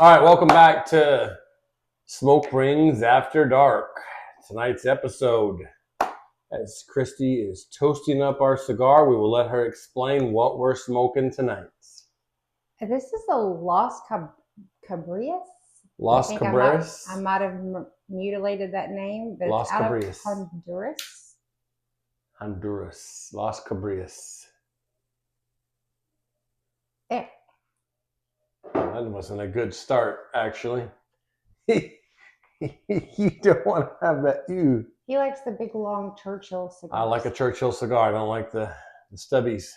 All right, welcome back to Smoke Rings After Dark. Tonight's episode, as Christy is toasting up our cigar, we will let her explain what we're smoking tonight. This is a Las Cabrias. Las Cabrias? I might have mutilated that name, but Las it's out Cabrias. of Honduras. Honduras. Las Cabrias. There. Well, that wasn't a good start, actually. You don't want to have that. Ew. He likes the big, long Churchill cigar. I like a Churchill cigar. I don't like the stubbies.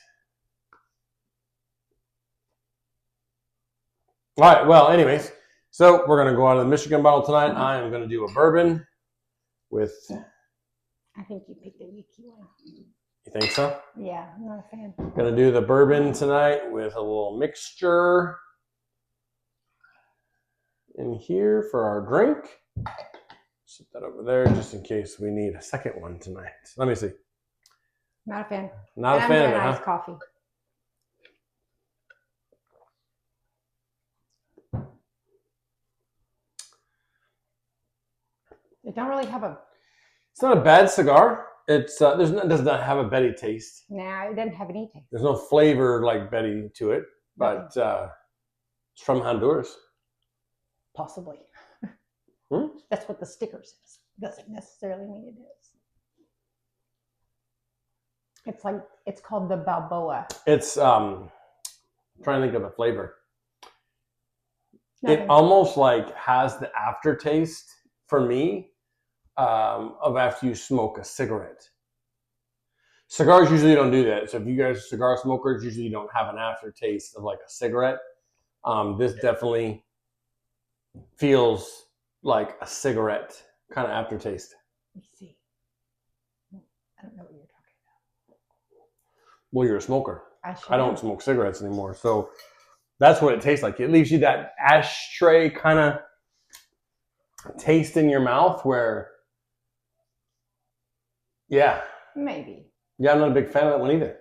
All right, well, anyways, so we're going to go out of the Michigan bottle tonight. I am going to do a bourbon with... I think you picked the Yuki one. You think so? Yeah, I'm not a fan. Going to do the bourbon tonight with a little mixture in here for our drink. Set that over there just in case we need a second one tonight. Let me see. Not a fan. Not a fan of it, huh? Iced coffee. It don't really have a... It's not a bad cigar. It's it does not have a Betty taste. Nah, it doesn't have any taste. There's no flavor like Betty to it, but it's from Honduras. Possibly. Hmm? That's what the sticker says. Doesn't necessarily mean it is. It's called the Balboa. It's I'm trying to think of the flavor. Nothing. It almost like has the aftertaste for me of after you smoke a cigarette. Cigars usually don't do that. So if you guys are cigar smokers, usually you don't have an aftertaste of like a cigarette. This definitely feels like a cigarette kind of aftertaste. Let me see. I don't know what you're talking about. Well, you're a smoker. I don't am. smoke cigarettes anymore. So that's what it tastes like. It leaves you that ashtray kind of taste in your mouth where, yeah. Maybe. Yeah, I'm not a big fan of that one either.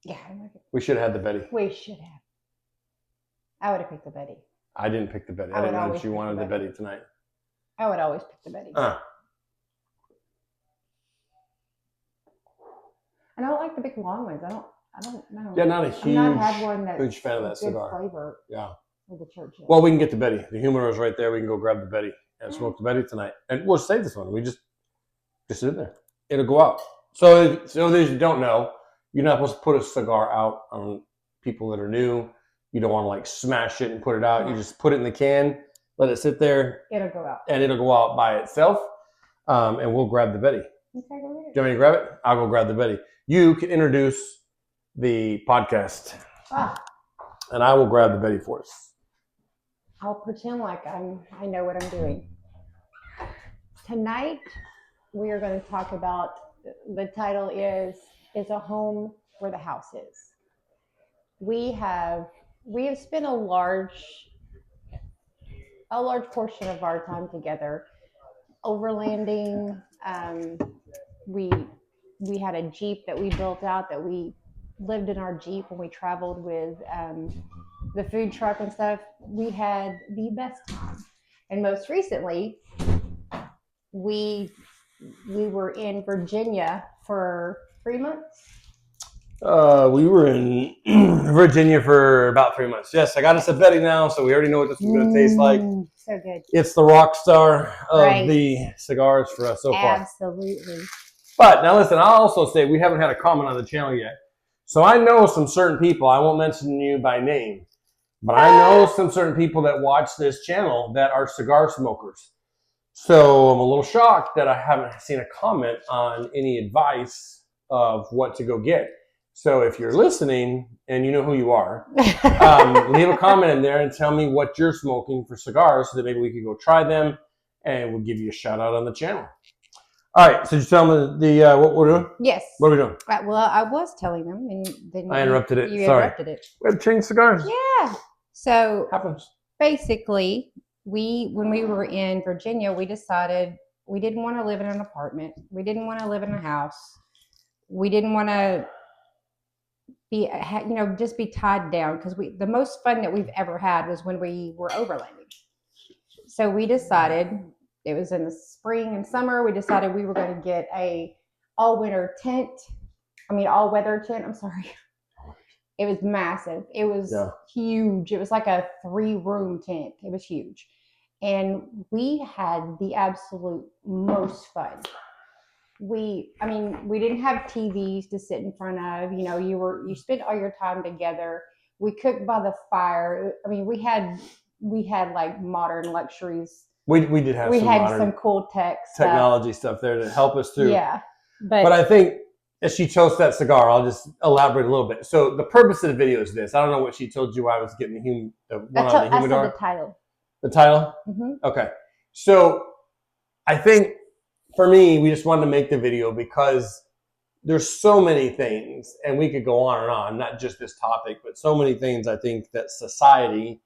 Yeah, I like it. We should have had the Betty. We should have. I would have picked the Betty. I didn't pick the Betty. I didn't know that you wanted the Betty tonight. I would always pick the Betty. And I don't like the big long ones. I don't know. Yeah, not a huge, I've not had one that's huge fan of that good cigar. Flavor. Yeah. With the Churchill. Well, we can get the Betty. The humidor's right there. We can go grab the Betty and smoke the Betty tonight. And we'll save this one. We just sit in there. It'll go out. So those you don't know, you're not supposed to put a cigar out on people that are new. You don't want to like smash it and put it out. You just put it in the can, let it sit there. It'll go out. And it'll go out by itself. And we'll grab the Betty. Okay, go ahead. Do you want me to grab it? I'll go grab the Betty. You can introduce the podcast. And I will grab the Betty for us. I'll pretend like I know what I'm doing. Tonight, we are going to talk about, the title is a home where the house is. We have spent a large portion of our time together overlanding. We had a Jeep that we built out, that we lived in our Jeep when we traveled with the food truck and stuff. We had the best time. And most recently, we were in Virginia for 3 months. We were in Virginia for about 3 months. Yes, I got us a Betty now, so we already know what this is going to taste like. So good. It's the rock star of the cigars for us so far. Absolutely. But now listen, I'll also say we haven't had a comment on the channel yet. So I know some certain people, I won't mention you by name, but I know some certain people that watch this channel that are cigar smokers. So I'm a little shocked that I haven't seen a comment on any advice of what to go get. So if you're listening and you know who you are, leave a comment in there and tell me what you're smoking for cigars so that maybe we could go try them and we'll give you a shout out on the channel. All right, so just tell them what we're doing? Yes. What are we doing? Well, I was telling them, and then I interrupted it. You Sorry. interrupted it. We have to change cigars. Yeah. So Happens. Basically, when we were in Virginia, we decided we didn't want to live in an apartment. We didn't want to live in a house. We didn't want to just be tied down, because the most fun that we've ever had was when we were overlanding. So we decided, it was in the spring and summer, we decided we were going to get a all weather tent. I'm sorry. It was massive. It was huge. It was like a 3-room tent. It was huge. And we had the absolute most fun. We didn't have TVs to sit in front of. You spent all your time together. We cooked by the fire. I mean, we had like modern luxuries. We did have some cool technology stuff there to help us through. Yeah. But I think as she chose that cigar, I'll just elaborate a little bit. So the purpose of the video is this. I don't know what she told you I was getting the one on the humidor. I said the title. The title? Mm-hmm. Okay. So I think for me, we just wanted to make the video because there's so many things, and we could go on and on, not just this topic, but so many things I think that society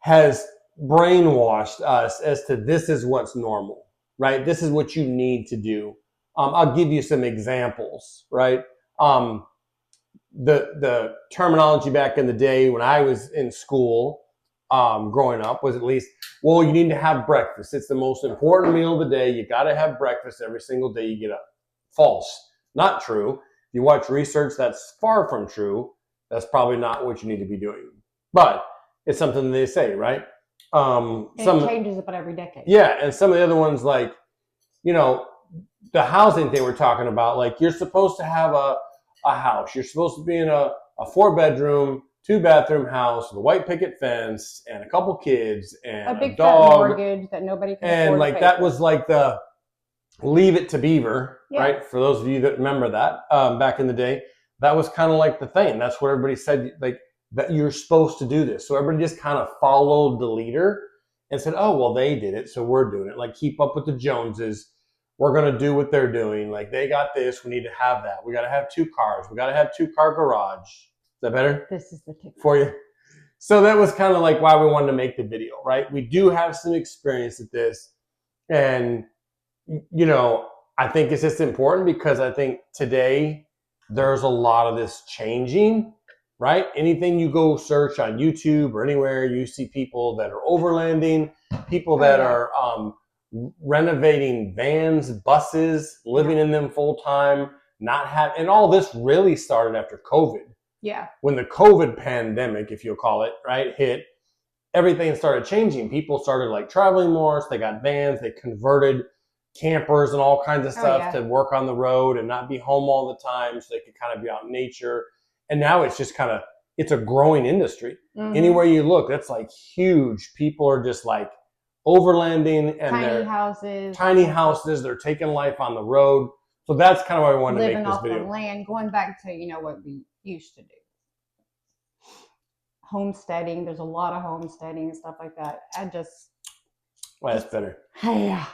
has brainwashed us as to this is what's normal, right? This is what you need to do. I'll give you some examples, right? The terminology back in the day when I was in school, growing up, was at least, well, you need to have breakfast. It's the most important meal of the day. You got to have breakfast every single day you get up. False. Not true. If you watch research, that's far from true. That's probably not what you need to be doing. But it's something they say, right? It changes about every decade. Yeah, and some of the other ones, like, the housing thing we're talking about, like you're supposed to have a house. You're supposed to be in a 4-bedroom, 2-bathroom house with a white picket fence and a couple kids and a big dog, mortgage that nobody can afford. And like that was like the Leave It to Beaver, right? For those of you that remember that back in the day, that was kind of like the thing. That's what everybody said, like that you're supposed to do this. So everybody just kind of followed the leader and said, oh, well, they did it, so we're doing it. Like keep up with the Joneses. We're going to do what they're doing. Like they got this, we need to have that. We got to have 2 cars. We got to have 2-car garage. Is that better? This is the tip for you. So that was kind of like why we wanted to make the video, right? We do have some experience at this. And, I think it's just important because I think today there's a lot of this changing, right? Anything you go search on YouTube or anywhere, you see people that are overlanding, people that are renovating vans, buses, living in them full time, and all this really started after COVID. Yeah. When the COVID pandemic, if you'll call it, right, hit, everything started changing. People started like traveling more, so they got vans, they converted campers and all kinds of stuff to work on the road and not be home all the time so they could kind of be out in nature. And now it's just it's a growing industry. Mm-hmm. Anywhere you look, that's like huge. People are just like overlanding and tiny houses. They're taking life on the road. So that's kind of why I wanted to make this video. Living off the land, going back to, what we used to do. Homesteading. There's a lot of homesteading and stuff like that. Well, that's better. Yeah.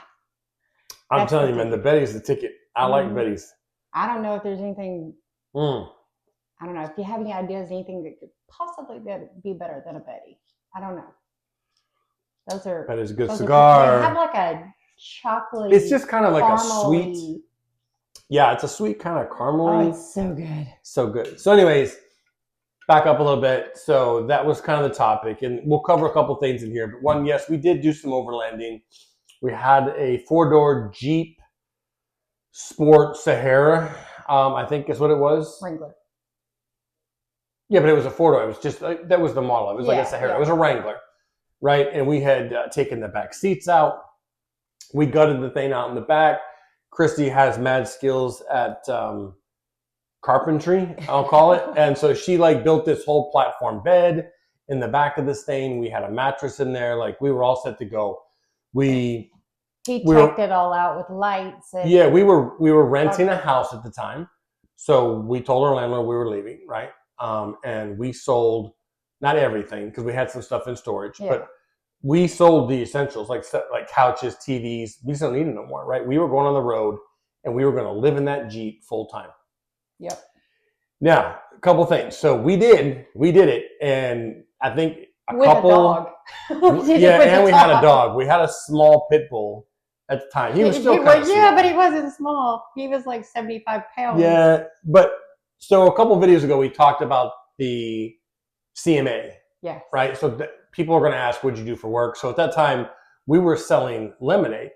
I'm telling you, man, the Betty's the ticket. I like Betty's. I don't know if there's anything. I don't know. If you have any ideas, anything that could possibly be better than a Betty. I don't know. Betty's a good cigar. They have like a chocolate. It's just kind of like a sweet. Yeah, it's a sweet kind of caramely. Oh, it's so good. So good. So anyways, back up a little bit. So that was kind of the topic. And we'll cover a couple things in here. But one, yes, we did do some overlanding. We had a 4-door Jeep Sport Sahara, I think is what it was. Wrangler. Yeah, but it was a 4-door. It was just, that was the model. It was like a Sahara. Yeah. It was a Wrangler, right? And we had taken the back seats out. We gutted the thing out in the back. Christy has mad skills at carpentry, I'll call it. And so she built this whole platform bed in the back of this thing. We had a mattress in there. Like we were all set to go. He checked it all out with lights. And we were renting a house at the time. So we told our landlord we were leaving, right? And we sold, not everything, because we had some stuff in storage, but we sold the essentials, like couches, TVs. We just don't need them no more, right? We were going on the road, and we were going to live in that Jeep full time. Yep. Now, a couple things. So we did it, and I think a dog. And we had a dog. We had a small pit bull at the time. He was still kind of small. Yeah, but he wasn't small. He was like 75 pounds. Yeah, but so a couple videos ago, we talked about the CMA. Yes. right? So people are going to ask, what'd you do for work? So at that time, we were selling lemonade,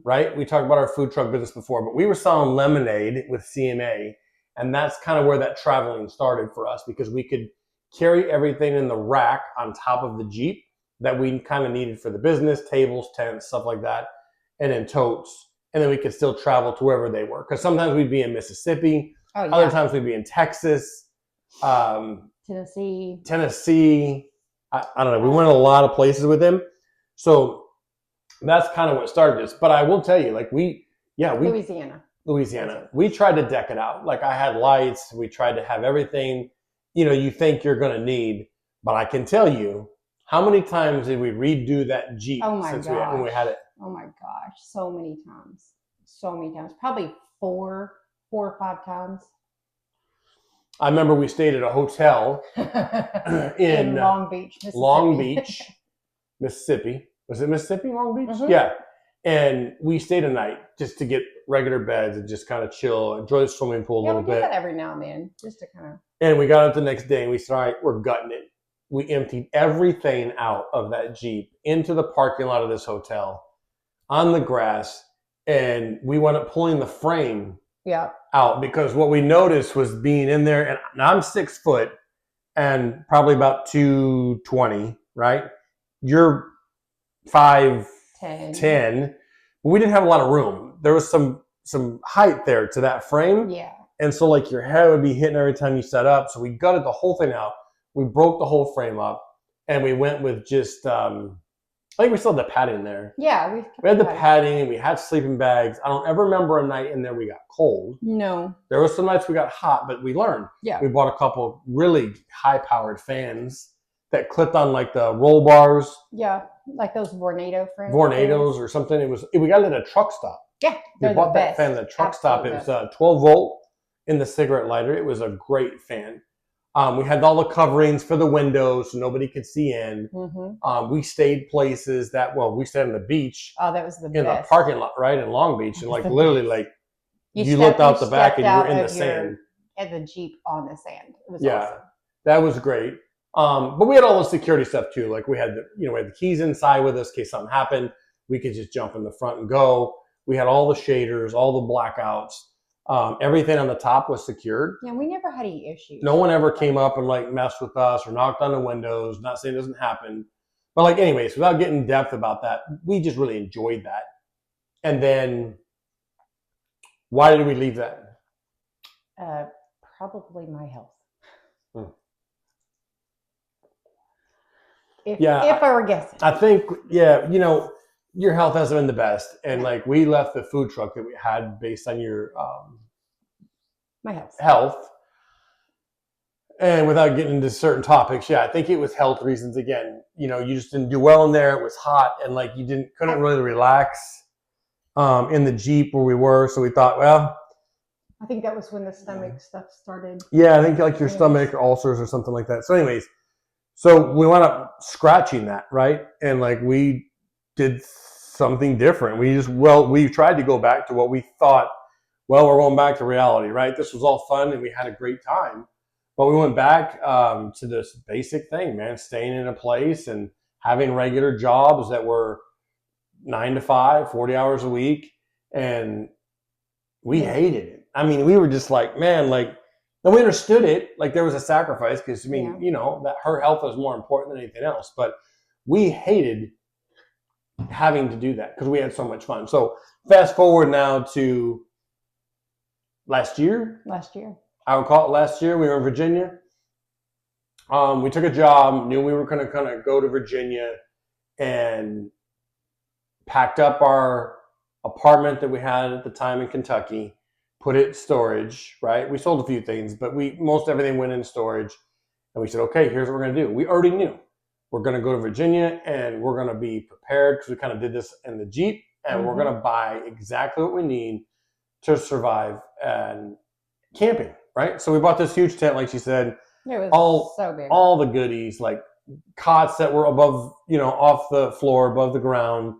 right? We talked about our food truck business before, but we were selling lemonade with CMA. And that's kind of where that traveling started for us, because we could carry everything in the rack on top of the Jeep that we kind of needed for the business, tables, tents, stuff like that, and then totes. And then we could still travel to wherever they were. Because sometimes we'd be in Mississippi. Oh, yeah. Other times we'd be in Texas, Tennessee. I don't know. We went a lot of places with him. So that's kind of what started this. But I will tell you, like Louisiana. We tried to deck it out. Like I had lights. We tried to have everything, you think you're going to need. But I can tell you, how many times did we redo that Jeep when we had it? Oh my gosh, so many times. Probably 4 or 5 times. I remember we stayed at a hotel in Long Beach, Mississippi. Long Beach, Mississippi. Was it Mississippi, Long Beach? Mm-hmm. Yeah. And we stayed a night just to get regular beds and just kind of chill, enjoy the swimming pool a little bit. Yeah, we do that every now and then, just to kind of. And we got up the next day and we said, all right, we're gutting it. We emptied everything out of that Jeep into the parking lot of this hotel on the grass. And we wound up pulling the frame out, because what we noticed was being in there, and I'm 6 foot and probably about 220, right? You're 5'10". We didn't have a lot of room. There was some height there to that frame. Yeah. And so like your head would be hitting every time you set up. So we gutted the whole thing out. We broke the whole frame up, and we went with just I think we still had the padding there. Yeah, we had the padding. We had sleeping bags. I don't ever remember a night in there we got cold. No. There were some nights we got hot, but we learned. Yeah. We bought a couple really high-powered fans that clipped on like the roll bars. Yeah, like those Vornado frames. Vornados or something. We got it at a truck stop. Yeah, we bought that fan at a truck stop. It was a 12-volt in the cigarette lighter. It was a great fan. We had all the coverings for the windows so nobody could see in. Mm-hmm. We stayed places we stayed on the beach. Oh, that was the best. In the parking lot, right, in Long Beach. And like literally like you looked out the back and you were in the sand. At the Jeep on the sand. It was awesome. That was great. But we had all the security stuff too. Like we had we had the keys inside with us in case something happened. We could just jump in the front and go. We had all the shaders, all the blackouts. Everything on the top was secured. Yeah, we never had any issues. No one ever came up and like messed with us or knocked on the windows. Not saying it doesn't happen, but like anyways, without getting in depth about that, we just really enjoyed that. And then, why did we leave that? Probably my health. If I were guessing, I think your health hasn't been the best, and like we left the food truck that we had based on your my health, and without getting into certain topics, I think it was health reasons again. You just didn't do well in there. It was hot, and like you couldn't really relax in the Jeep where we were. So we thought, well, I think that was when the stomach stuff started. Yeah, I think like your stomach ulcers or something like that. So anyways, so we wound up scratching that, right? And like we did something different. We tried to go back to what we thought, we're going back to reality, right? This was all fun and we had a great time. But we went back to this basic thing, man, staying in a place and having regular jobs that were 9 to 5, 40 hours a week. And we hated it. I mean, we were just like, man, like, and we understood it. Like there was a sacrifice because, that her health was more important than anything else. But we hated having to do that because we had so much fun. So fast forward now to last year. I would call it last year. We were in Virginia. We took a job, knew we were going to kind of go to Virginia, and packed up our apartment that we had at the time in Kentucky, put it in storage, right? We sold a few things, but most everything went in storage. And we said, okay, here's what we're going to do. We already knew. We're going to go to Virginia and we're going to be prepared because we kind of did this in the Jeep, and we're going to buy exactly what we need to survive and camping, right? So we bought this huge tent, like she said. It was so big. All the goodies, like cots that were above, off the floor, above the ground,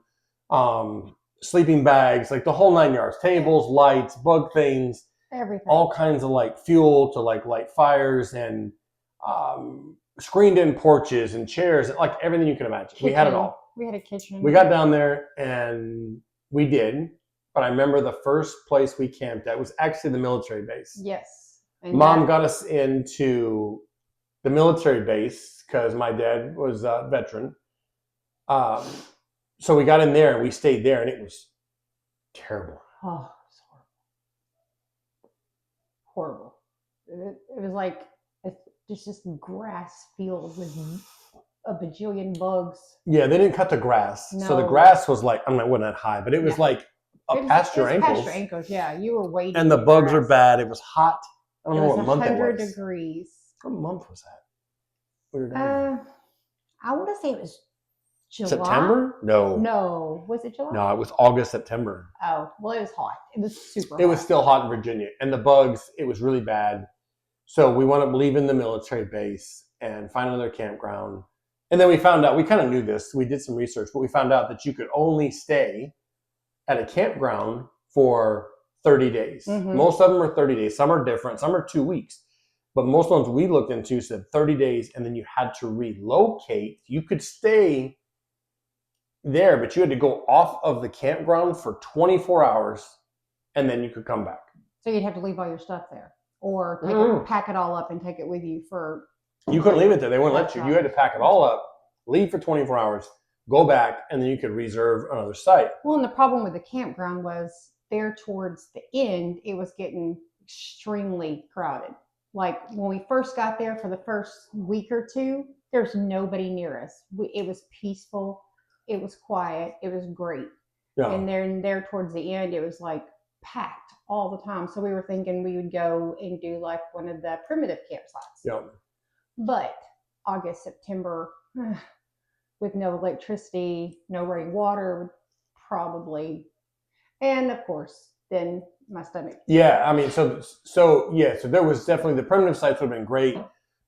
sleeping bags, like the whole 9 yards, tables, lights, bug things, everything, all kinds of like fuel to like light fires and screened-in porches and chairs, like everything you can imagine. We had it all. We had a kitchen. We got down there and we did. But I remember the first place we camped at was actually the military base. Yes. And Mom got us into the military base because my dad was a veteran. So we got in there and we stayed there, and it was terrible. Oh, it's horrible. It was like it's just grass field with a bajillion bugs. Yeah, they didn't cut the grass, No. so the grass was like, I mean, it wasn't that high, but it was like past your ankles. Past your ankles, yeah. You were waiting. And the bugs were bad. It was hot. I don't know what month it was. 100 degrees. What month was that? We were down I want to say it was July. September? No. No. Was it July? No, it was August, September. Oh, well, it was hot. It was super hot. It was still hot in Virginia. And the bugs, it was really bad. So we wound up leaving the military base and find another campground. And then we found out, we kind of knew this. We did some research, but we found out that you could only stay at a campground for 30 days. Mhm. Most of them are 30 days. Some are different. Some are 2 weeks. But most ones we looked into said 30 days, and then you had to relocate. You could stay there, but you had to go off of the campground for 24 hours, and then you could come back. So you'd have to leave all your stuff there, or pack it all up and take it with you for. You couldn't leave it there. They wouldn't let you. You had to pack it all up, leave for 24 hours, go back, and then you could reserve another site. Well, and the problem with the campground was there towards the end, it was getting extremely crowded. Like when we first got there for the first week or two, there's nobody near us. It was peaceful. It was quiet. It was great. Yeah. And then there towards the end, it was like packed all the time. So we were thinking we would go and do like one of the primitive campsites. Yeah. But August, September, with no electricity, no running water, would probably, and of course, then my stomach. Yeah, I mean, so there was definitely, the primitive sites would have been great.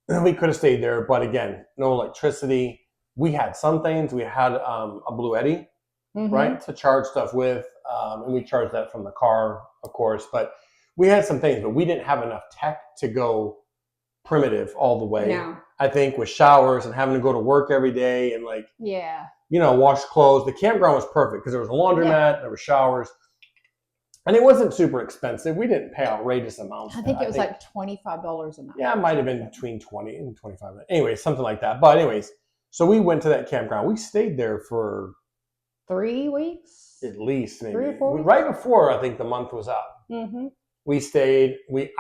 We could have stayed there, but again, no electricity. We had some things. We had a Blue Eddy, right, to charge stuff with, and we charged that from the car, of course. But we had some things, but we didn't have enough tech to go primitive all the way. No. I think with showers and having to go to work every day and like, Yeah. Wash clothes. The campground was perfect because there was a laundromat, there were showers. And it wasn't super expensive. We didn't pay outrageous amounts. I think it was like $25 a month. Yeah, it might have been between 20 and 25. Anyway, something like that. But anyways, so we went to that campground. We stayed there for 3 weeks. at least maybe 3 or 4 weeks? right before I think the month was up. Mm-hmm. We stayed. We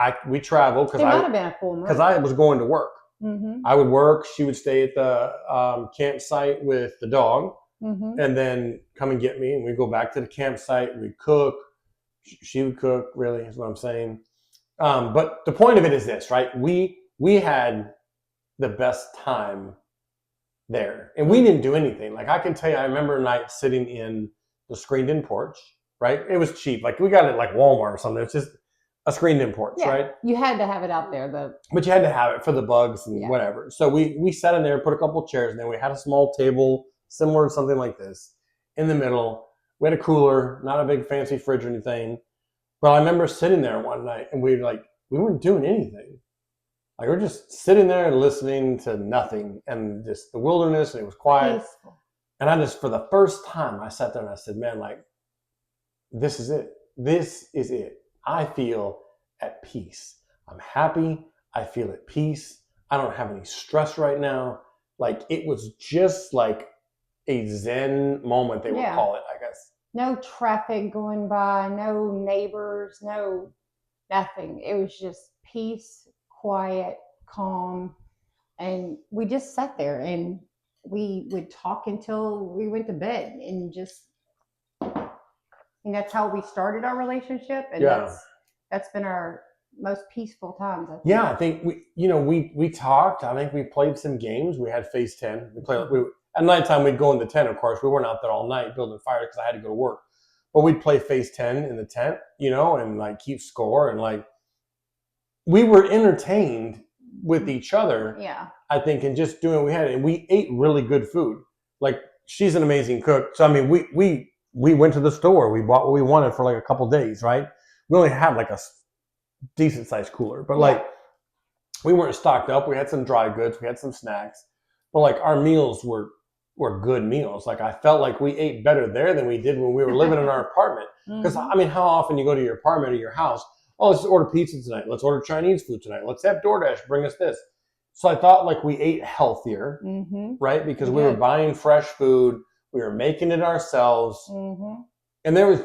traveled It might have been a full month. because I was going to work. Mm-hmm. I would work. She would stay at the campsite with the dog, and then come and get me. And we'd go back to the campsite. We'd cook. She would cook. Really, is what I'm saying. But the point of it is this, right? We had the best time there, and we didn't do anything. Like I can tell you, I remember a night sitting in the screened-in porch. Right? It was cheap. Like we got it at like Walmart or something. It's just a screened-in porch, right? You had to have it out there, But you had to have it for the bugs and whatever. So we sat in there, put a couple of chairs in there. We had a small table, similar to something like this, in the middle. We had a cooler, not a big fancy fridge or anything. But I remember sitting there one night and we weren't doing anything. Like we're just sitting there and listening to nothing and just the wilderness, and it was quiet. peaceful. And I just, for the first time, I sat there and I said, man, like, this is it. This is it. I feel at peace. I'm happy. I feel at peace. I don't have any stress right now. Like it was just like a Zen moment, they would call it, I guess. No traffic going by, no neighbors, no nothing. It was just peace, quiet, calm. And we just sat there and we would talk until we went to bed and that's how we started our relationship. And that's been our most peaceful times. I think. Yeah, I think we talked. I think we played some games. We had Phase 10. At nighttime, we'd go in the tent, of course. We weren't out there all night building fire because I had to go to work. But we'd play Phase 10 in the tent, and like keep score. And like we were entertained with each other. Yeah. I think, and just doing what we had. And we ate really good food. Like she's an amazing cook. So, I mean, we went to the store. We bought what we wanted for like a couple days, right? We only had like a decent sized cooler. But like we weren't stocked up. We had some dry goods, we had some snacks, but like our meals were good meals. Like I felt like we ate better there than we did when we were living in our apartment. Because I mean, how often you go to your apartment or your house? Oh, let's order pizza tonight. Let's order Chinese food tonight. Let's have DoorDash bring us this. So I thought like we ate healthier, right? Because we were buying fresh food, we were making it ourselves, and there was.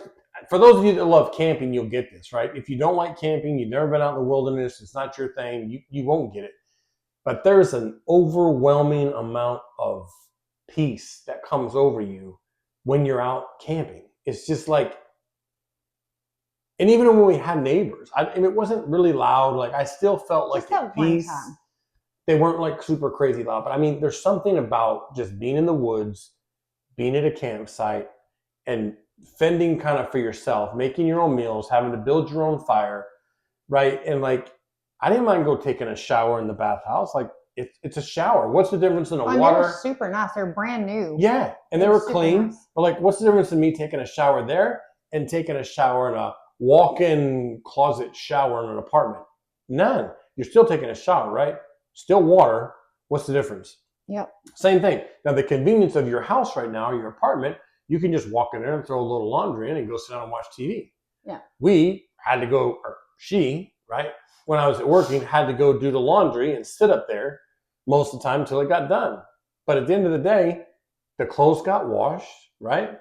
For those of you that love camping, you'll get this, right? If you don't like camping, you've never been out in the wilderness, it's not your thing, you won't get it. But there's an overwhelming amount of peace that comes over you when you're out camping. It's just like, and even when we had neighbors, and it wasn't really loud, like I still felt like at peace. They weren't like super crazy loud, but I mean, there's something about just being in the woods, being at a campsite, and fending kind of for yourself, making your own meals, having to build your own fire, right? And like, I didn't mind go taking a shower in the bathhouse. Like, it's a shower. What's the difference in a water? They're super nice. They're brand new. Yeah, and they were clean. Nice. But like, what's the difference in me taking a shower there and taking a shower in a walk-in closet shower in an apartment? None. You're still taking a shower, right? Still water. What's the difference? Yep. Same thing. Now, the convenience of your house right now, or your apartment, you can just walk in there and throw a little laundry in and go sit down and watch TV. Yeah. We had to go, or she, right, when I was working, had to go do the laundry and sit up there most of the time until it got done. But at the end of the day, the clothes got washed, right?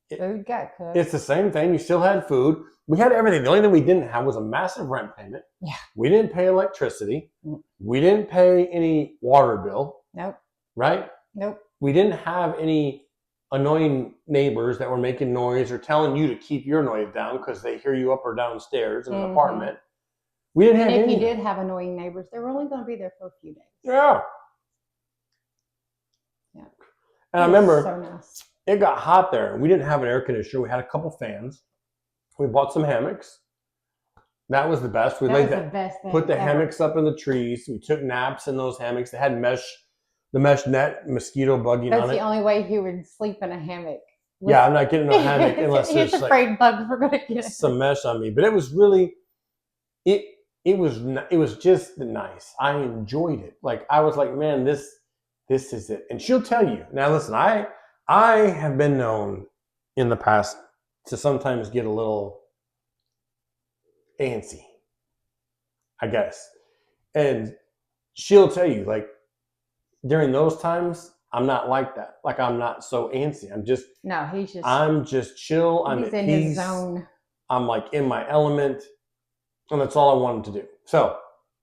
Food got cooked. It's the same thing. You still had food. We had everything. The only thing we didn't have was a massive rent payment. Yeah. We didn't pay electricity. We didn't pay any water bill. Nope. Right? Nope. We didn't have any annoying neighbors that were making noise or telling you to keep your noise down because they hear you up or downstairs in an apartment. We didn't have any. And if you did have annoying neighbors, they were only going to be there for a few days. Yeah. Yeah. And I remember so nice. It got hot there, and we didn't have an air conditioner. We had a couple fans. We bought some hammocks. That was the best. We laid the best thing put the ever. hammocks up in the trees. We took naps in those hammocks. They had the mesh net, mosquito bugging That's on it. the only way he would sleep in a hammock. Yeah, I'm not getting a hammock unless He's there's afraid like bugs were going to get some mesh on me. But it was really, it was just nice. I enjoyed it. Like I was like, man, this is it. And she'll tell you. Now listen, I have been known in the past to sometimes get a little antsy, I guess. And she'll tell you, like, during those times, I'm not like that. Like, I'm not so antsy. I'm just chill. I'm he's at in peace. his zone. I'm like in my element. And that's all I wanted to do. So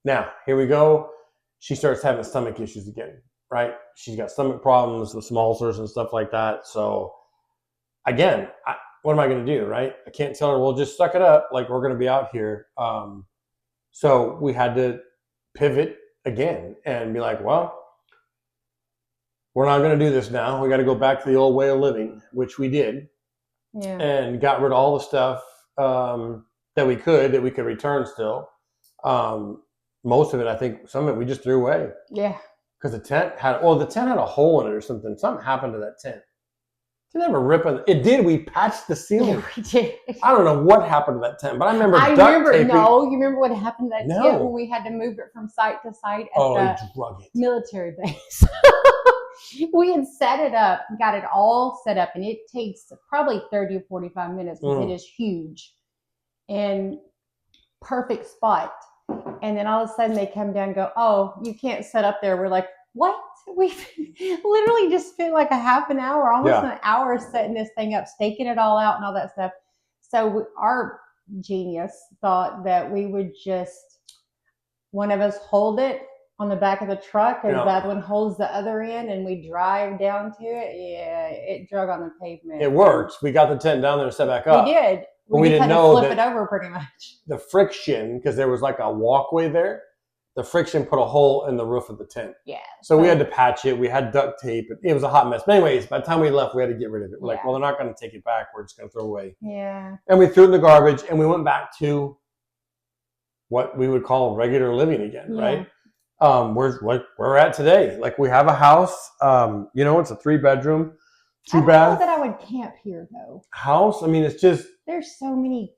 now here we go. She starts having stomach issues again, right? She's got stomach problems with some ulcers and stuff like that. So again, what am I going to do, right? I can't tell her, well, just suck it up. Like, we're going to be out here. So we had to pivot again and be like, well, we're not going to do this now. We got to go back to the old way of living, which we did. Yeah. And got rid of all the stuff that we could return still. Most of it, I think, some of it we just threw away. Yeah. Because the tent had a hole in it or something. Something happened to that tent. It never ripped. It did. We patched the ceiling. Yeah, we did. I don't know what happened to that tent, but I remember you remember what happened to that tent when we had to move it from site to site at the military base. We had set it up, got it all set up, and it takes probably 30 or 45 minutes because it is huge and perfect spot. And then all of a sudden they come down and go, oh, you can't set up there. We're like, what? We literally just spent like a half an hour, almost an hour setting this thing up, staking it all out and all that stuff. So our genius thought that we would just, one of us hold it on the back of the truck and the other one holds the other end and we drive down to it. Yeah, it drug on the pavement. It worked. We got the tent down there and set back up. We did. We didn't know flip it over pretty much. The friction, because there was like a walkway there, the friction put a hole in the roof of the tent. Yeah. So we had to patch it. We had duct tape. It was a hot mess. But anyways, by the time we left, we had to get rid of it. We're like, well, they're not going to take it back. We're just going to throw it away. Yeah. And we threw it in the garbage and we went back to what we would call regular living again, right? We're at today. Like, we have a house. It's a 3-bedroom, 2-bath. I don't know that I would camp here though. House. I mean, it's just, there's so many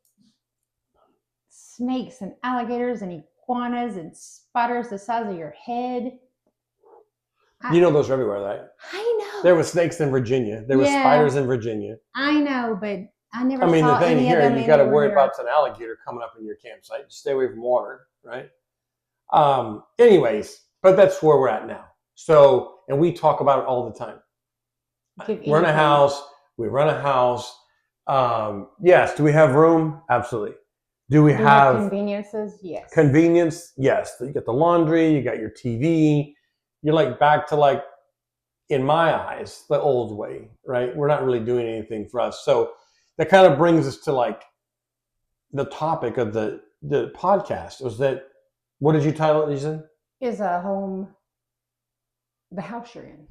snakes and alligators and iguanas and spiders the size of your head. You know those are everywhere, right? I know. There were snakes in Virginia. There were spiders in Virginia. I know, but I never I mean, saw the thing any here, of them you got to anywhere worry near. about an alligator coming up in your campsite. Just stay away from water, right? Anyways, but that's where we're at now. So, and we talk about it all the time. We're in a house. We run a house. Yes. Do we have room? Absolutely. Do we have conveniences? Yes. convenience? Yes. You got the laundry. You got your TV. You're like back to like, in my eyes, the old way, right? We're not really doing anything for us. So that kind of brings us to like the topic of the podcast. Was that, what did you title it, Ethan? Is a home the house you're in?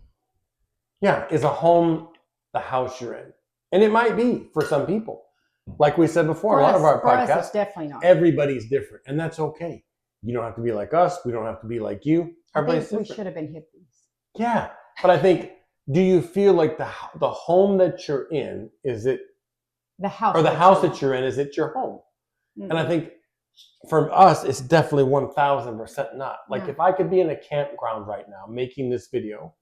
Yeah, is a home the house you're in? And it might be for some people. Like we said before, a lot of our podcasts, it's definitely not. Everybody's different, and that's okay. You don't have to be like us. We don't have to be like you. Everybody's different. We should have been hippies. Yeah, but I think, do you feel like the home that you're in, is it the house, or the house that you're in, is it your home? Mm-hmm. And I think for us, it's definitely 1,000% not. Like if I could be in a campground right now making this video,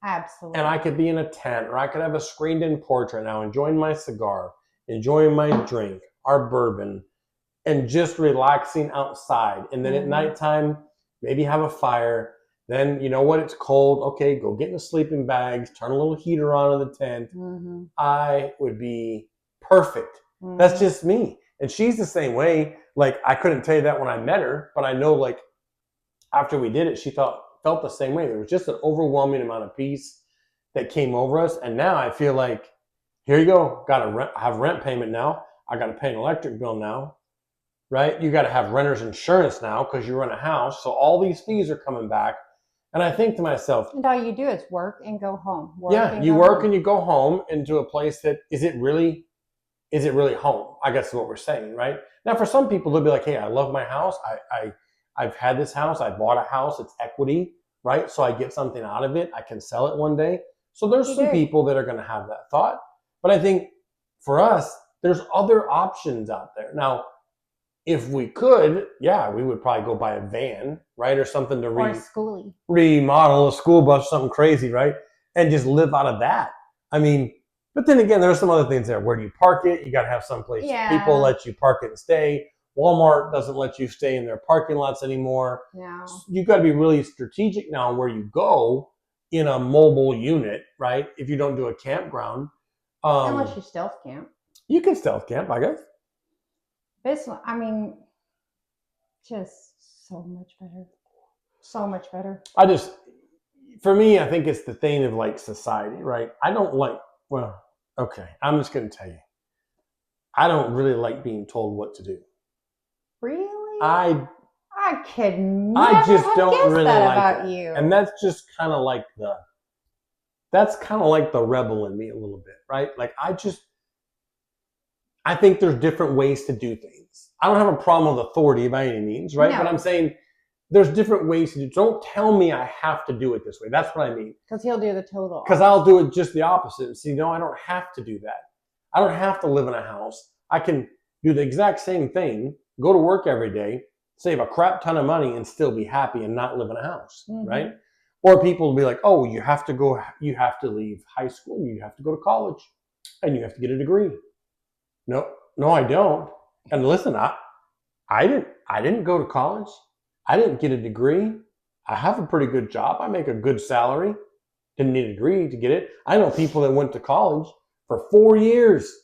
absolutely, and I could be in a tent, or I could have a screened-in porch right now, enjoying my cigar, enjoying my drink, our bourbon, and just relaxing outside. And then at nighttime, maybe have a fire. Then, you know what, it's cold. Okay, go get in the sleeping bags, turn a little heater on in the tent. I would be perfect. That's just me. And she's the same way. Like, I couldn't tell you that when I met her, but I know, like, after we did it, she felt the same way. There was just an overwhelming amount of peace that came over us. And now I feel like, here you go. Got to have rent payment now. I got to pay an electric bill now, right? You got to have renter's insurance now because you rent a house. So all these fees are coming back. And I think to myself, and all you do is work and go home. You work and you go home into a place that, is it really home? I guess is what we're saying, right? Now, for some people, they'll be like, hey, I love my house. I've had this house. I bought a house. It's equity, right? So I get something out of it. I can sell it one day. So there's some people that are going to have that thought. But I think for us, there's other options out there. Now, if we could, we would probably go buy a van, right? Or something to remodel a school bus, something crazy, right? And just live out of that. I mean, but then again, there's some other things there. Where do you park it? You got to have some place people let you park it and stay. Walmart doesn't let you stay in their parking lots anymore. No. You got to be really strategic now where you go in a mobile unit, right? If you don't do a campground. Unless you stealth camp. You can stealth camp, I guess. This one, I mean, just so much better. So much better. For me, I think it's the thing of like society, right? I don't like, I'm just going to tell you. I don't really like being told what to do. Really? I could never I just have don't guessed really that like about it. you. And that's just kind of like the rebel in me a little bit, right? Like I think there's different ways to do things. I don't have a problem with authority by any means, right? No. But I'm saying there's different ways to do it. Don't tell me I have to do it this way. That's what I mean. Because he'll do the total opposite. Because I'll do it just the opposite. And see, no, I don't have to do that. I don't have to live in a house. I can do the exact same thing, go to work every day, save a crap ton of money, and still be happy and not live in a house, right? Or people will be like, oh, you have to leave high school, you have to go to college, and you have to get a degree. No, I don't. And listen, I didn't go to college. I didn't get a degree. I have a pretty good job. I make a good salary. Didn't need a degree to get it. I know people that went to college for 4 years.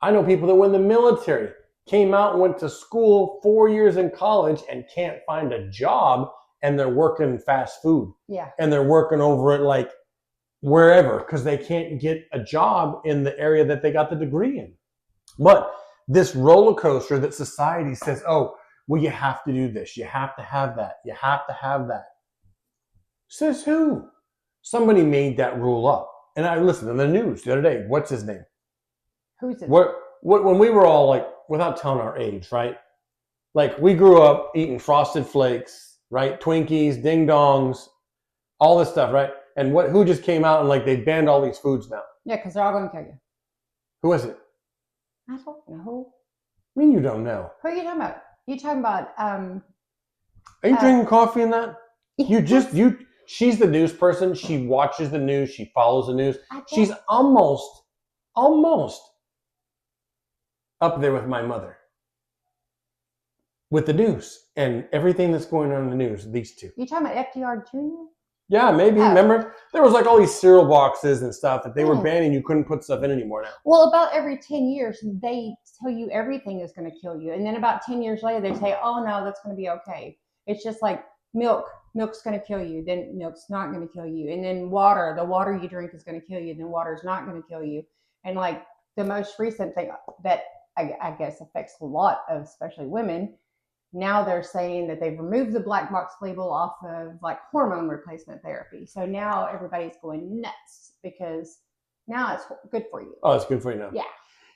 I know people that went in the military, came out and went to school 4 years in college and can't find a job, and they're working fast food. Yeah. And they're working over at like wherever because they can't get a job in the area that they got the degree in. But this roller coaster that society says, oh, well, you have to do this. You have to have that. You have to have that. Says who? Somebody made that rule up. And I listened to the news the other day. What's his name? Who's it? What when we were all like, without telling our age, right? Like we grew up eating Frosted Flakes, right? Twinkies, Ding Dongs, all this stuff, right? And who just came out and like they banned all these foods now? Yeah, because they're all going to kill you. Who is it? I don't know. I mean, you don't know. Who are you talking about? You talking about Are you drinking coffee in that? She's the news person. She watches the news. She follows the news. She's almost up there with my mother with the news and everything that's going on in the news. These two. You talking about FDR Jr.? Yeah, maybe. Oh. Remember, there was like all these cereal boxes and stuff that they were banning. You couldn't put stuff in anymore now. Well, about every 10 years, they tell you everything is going to kill you. And then about 10 years later, they say, oh, no, that's going to be okay. It's just like milk. Milk's going to kill you. Then milk's not going to kill you. And then water. The water you drink is going to kill you. Then water's not going to kill you. And like the most recent thing that I guess affects a lot of especially women, now they're saying that they've removed the black box label off of like hormone replacement therapy. So now everybody's going nuts because now it's good for you. Oh, it's good for you now. Yeah.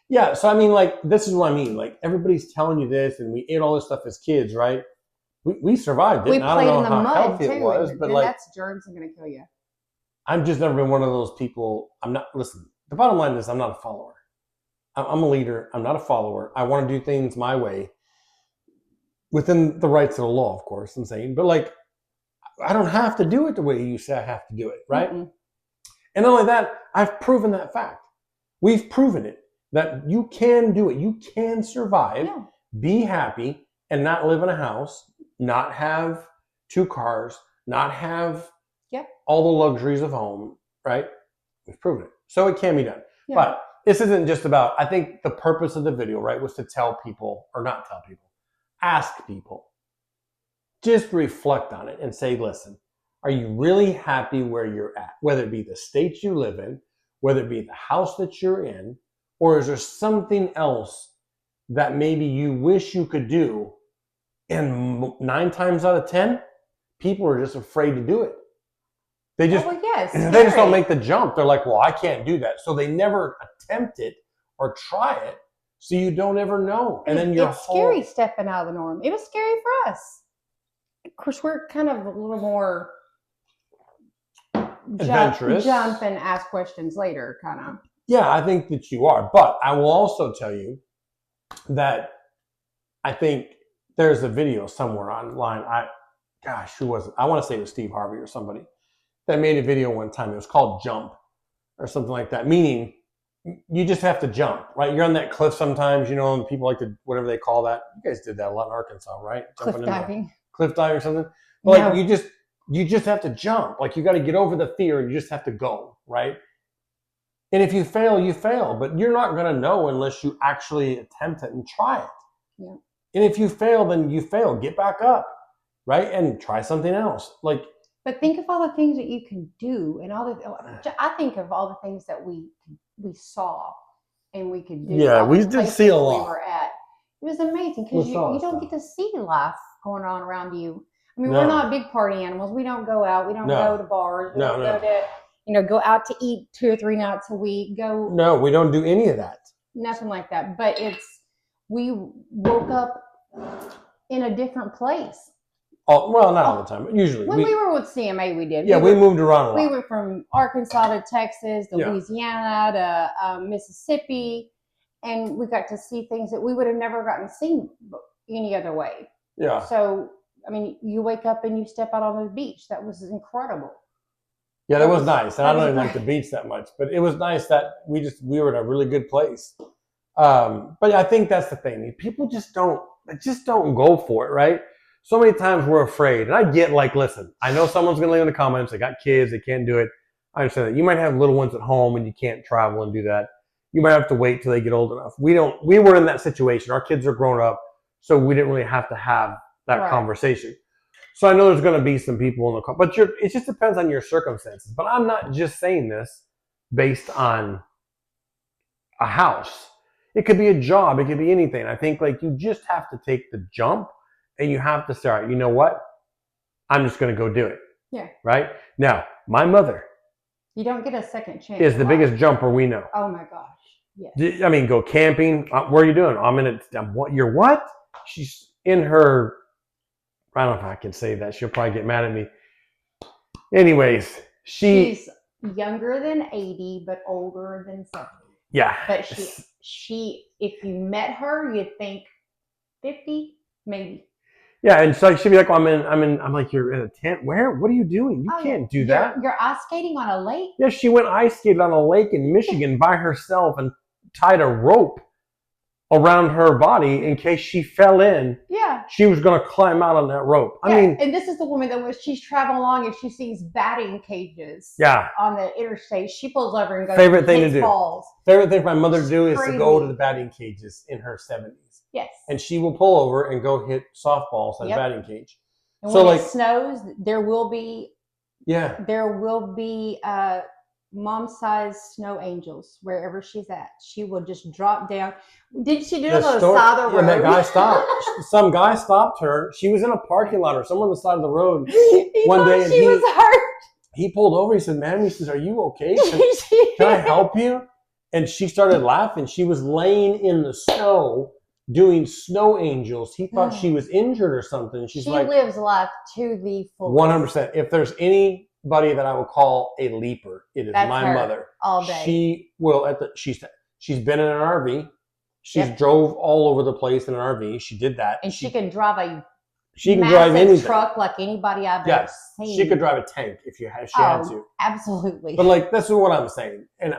Yeah. So I mean, like, this is what I mean. Like, everybody's telling you this, and we ate all this stuff as kids, right? We survived it. We And I played don't in know the how mud healthy too. it was, but like, that's germs are going to kill you. I've just never been one of those people. Listen, the bottom line is I'm not a follower. I'm a leader. I'm not a follower. I want to do things my way within the rights of the law, of course, I'm saying. But like, I don't have to do it the way you say I have to do it, right? Mm-mm. And not only that, I've proven that fact. We've proven it, that you can do it. You can survive, be happy, and not live in a house, not have 2 cars, not have all the luxuries of home, right? We've proven it. So it can be done. Yeah. But this isn't just about, I think the purpose of the video, right, was to tell people, or not tell people, ask people. Just reflect on it and say, listen, are you really happy where you're at? Whether it be the state you live in, whether it be the house that you're in, or is there something else that maybe you wish you could do? And 9 times out of 10, people are just afraid to do it. They just, they just don't make the jump. They're like, well, I can't do that. So they never attempt it or try it. So you don't ever know. And then you're scary stepping out of the norm. It was scary for us. Of course, we're kind of a little more adventurous. Jump and ask questions later, kind of. Yeah, I think that you are. But I will also tell you that I think there's a video somewhere online. Who was it? I want to say it was Steve Harvey or somebody that made a video one time. It was called Jump or something like that, meaning you just have to jump, right? You're on that cliff sometimes, you know, and people like to, whatever they call that. You guys did that a lot in Arkansas, right? Cliff diving or something. But like, you just have to jump. Like, you got to get over the fear and you just have to go, right? And if you fail, you fail. But you're not going to know unless you actually attempt it and try it. Yeah. And if you fail, then you fail. Get back up, right? And try something else. Like, but think of all the things that you can do, and I think of all the things that we saw and we could do. Yeah, we did see a lot. We were at. It was amazing because you don't get to see life going on around you. I mean, we're not big party animals. We don't go out. We don't go to bars. We don't go to, go out to eat 2 or 3 nights a week. No, we don't do any of that. Nothing like that. But we woke up in a different place. Oh, well, not all the time, but usually. When we were with CMA, we did. Yeah, we moved around a lot. We were from Arkansas to Texas, to Louisiana, to Mississippi, and we got to see things that we would have never gotten to see any other way. Yeah. So, I mean, you wake up and you step out on the beach. That was incredible. Yeah, that was nice. And I don't even like the beach that much, but it was nice that we were in a really good place. But I think that's the thing. People just don't go for it, right? So many times we're afraid. And I get, like, listen, I know someone's going to leave in the comments, they got kids, they can't do it. I understand that. You might have little ones at home and you can't travel and do that. You might have to wait till they get old enough. We were in that situation. Our kids are grown up, so we didn't really have to have that conversation. So I know there's going to be some people in the but it just depends on your circumstances. But I'm not just saying this based on a house. It could be a job. It could be anything. I think, like, you just have to take the jump. And you have to start, you know what? I'm just going to go do it. Yeah. Right? Now, my mother. You don't get a second chance. Is the biggest jumper we know. Oh, my gosh. Yes. I mean, go camping. Where are you doing? You're what? She's in her, I don't know if I can say that. She'll probably get mad at me. Anyways, she's younger than 80, but older than 70. Yeah. But she, if you met her, you'd think 50, maybe. Yeah, and so she'd be like, well, I'm like, you're in a tent. Where? What are you doing? You can't do that. You're ice skating on a lake? Yeah, she went ice skating on a lake in Michigan by herself and tied a rope around her body in case she fell in. Yeah. She was going to climb out on that rope. Yeah. I mean, and this is the woman that was, she's traveling along and she sees batting cages yeah, on the interstate. She pulls over and goes, favorite thing to do. Balls. Favorite thing for my mother to do is Crazy. to go to the batting cages in her 70s. Yes. And she will pull over and go hit softballs at a batting cage. And so when like it snows, there will be yeah, mom-sized snow angels wherever she's at. She will just drop down. Did she do it on the side of the road? Yeah, that guy stopped. Some guy stopped her. She was in a parking lot or somewhere on the side of the road one day, and she was hurt. He pulled over. He said, "Ma'am," he says, "Are you okay? Can I help you?" And she started laughing. She was laying in the snow doing snow angels. He thought she was injured or something. She lives life to the full. 100%. If there's anybody that I would call a leaper, it is my mother. All day. She will she's been in an RV. She's drove all over the place in an RV. She did that. And she can drive a drive anything. Truck like anybody I've ever seen. She could drive a tank if she had to. Absolutely. But like that's what I'm saying. And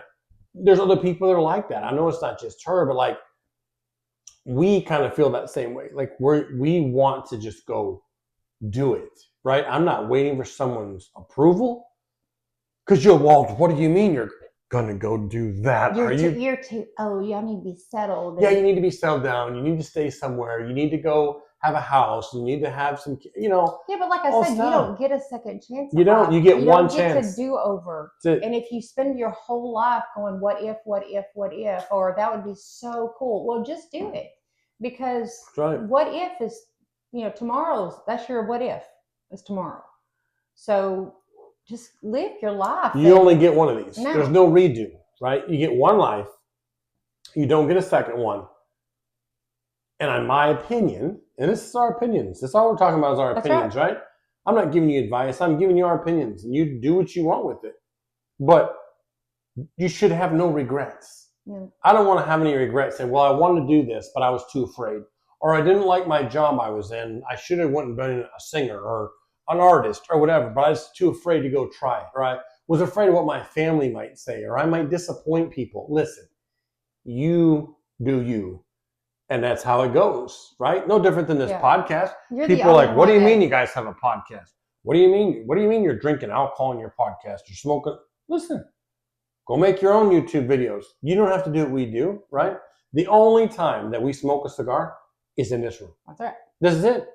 there's other people that are like that. I know it's not just her, but like we kind of feel that same way. Like we want to just go do it, right? I'm not waiting for someone's approval. Because Walt, what do you mean you're gonna go do that? You're too. Oh, y'all need to be settled. Yeah, you need to be settled down. You need to stay somewhere. You need to go have a house. You need to have some, Yeah, but like I said, you don't get a second chance. You don't. You get one chance. It's a do-over. And if you spend your whole life going, what if, or that would be so cool. Well, just do it. Because what if is, that's your what if. It's tomorrow. So just live your life. You only get one of these. No. There's no redo, right? You get one life. You don't get a second one. And in my opinion, and this is our opinions. That's all we're talking about is our opinions, right? I'm not giving you advice. I'm giving you our opinions. And you do what you want with it. But you should have no regrets. Yeah. I don't want to have any regrets saying, well, I wanted to do this, but I was too afraid. Or I didn't like my job I was in. I should have went and been a singer or an artist or whatever, but I was too afraid to go try it. Or I was afraid of what my family might say, or I might disappoint people. Listen, you do you. And that's how it goes, right? No different than this podcast. People are like, what do you mean you guys have a podcast? What do you mean? What do you mean you're drinking alcohol in your podcast? You're smoking? Listen, go make your own YouTube videos. You don't have to do what we do, right? The only time that we smoke a cigar is in this room. That's right. This is it.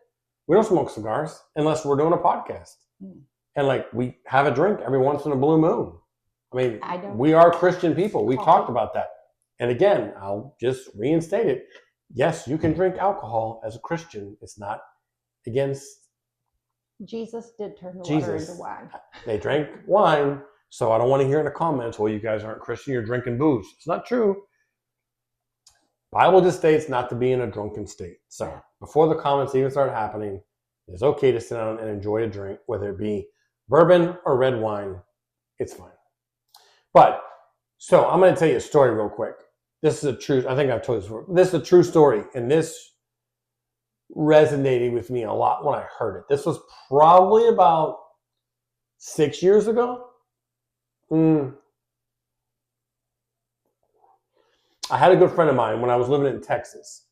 We don't smoke cigars unless we're doing a podcast. And like we have a drink every once in a blue moon. I mean, we are Christian people. We talked about that. And again, I'll just reinstate it. Yes, you can drink alcohol as a Christian. It's not against. Jesus did turn the water into wine. They drank wine. So I don't want to hear in the comments, well, you guys aren't Christian, you're drinking booze. It's not true. Bible just states not to be in a drunken state. So before the comments even start happening, it's okay to sit down and enjoy a drink, whether it be bourbon or red wine. It's fine. But, so I'm going to tell you a story real quick. This is a true, I think I've told this before. This is a true story, and this resonated with me a lot when I heard it. This was probably about 6 years ago. I had a good friend of mine when I was living in Texas,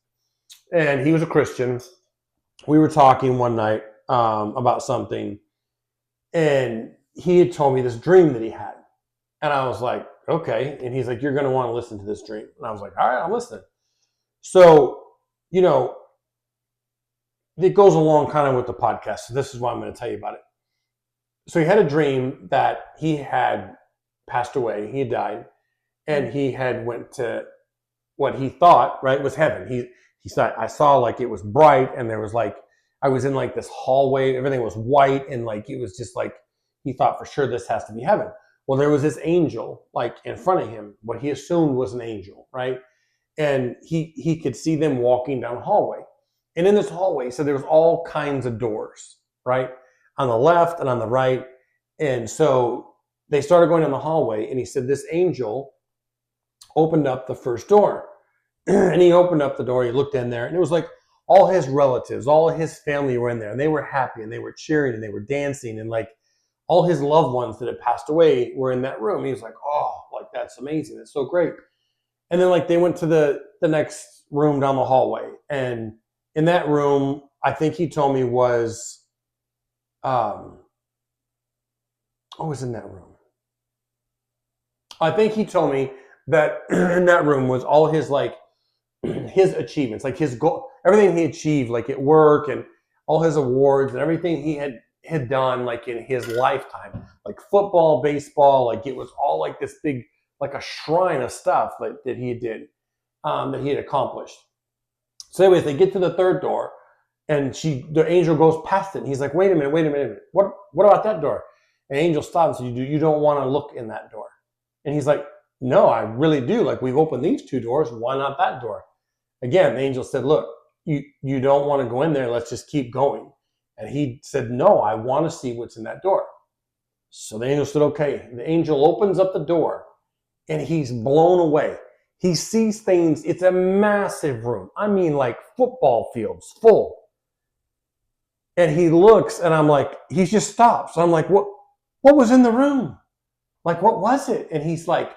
and he was a Christian. We were talking one night about something, and he had told me this dream that he had. And I was like, okay. And he's like, you're going to want to listen to this dream. And I was like, all right, I'm listening. So, it goes along kind of with the podcast. So this is why I'm going to tell you about it. So he had a dream that he had passed away. He had died. And he had went to what he thought, right, was heaven. He said, I saw like it was bright, and there was like, I was in like this hallway. Everything was white. And like, it was just like, he thought for sure this has to be heaven. Well, there was this angel like in front of him, what he assumed was an angel, right? And he could see them walking down the hallway. And in this hallway, so there was all kinds of doors, right? On the left and on the right. And so they started going down the hallway, and he said this angel opened up the first door. And he opened up the door, he looked in there, and it was like all his relatives, all his family were in there, and they were happy, and they were cheering, and they were dancing, and like all his loved ones that had passed away were in that room. He was like, oh, like that's amazing. That's so great. And then like they went to the next room down the hallway, and in that room, I think he told me was, what was in that room? I think he told me that in that room was all his like his achievements, like his goal, everything he achieved, like at work, and all his awards and everything he had done, like in his lifetime, like football, baseball, like it was all like this big, like a shrine of stuff that he did, that he had accomplished. So anyways, they get to the third door, and the angel goes past it, and he's like, wait a minute. What about that door? And the angel stops and says, you don't want to look in that door. And he's like, no, I really do. Like, we've opened these two doors. Why not that door? Again, the angel said, look, you don't want to go in there. Let's just keep going. And he said, no, I want to see what's in that door. So the angel said, okay. The angel opens up the door, and he's blown away. He sees things. It's a massive room. I mean, like football fields full. And he looks, and I'm like, he just stops. I'm like, what was in the room? Like, what was it? And he's like,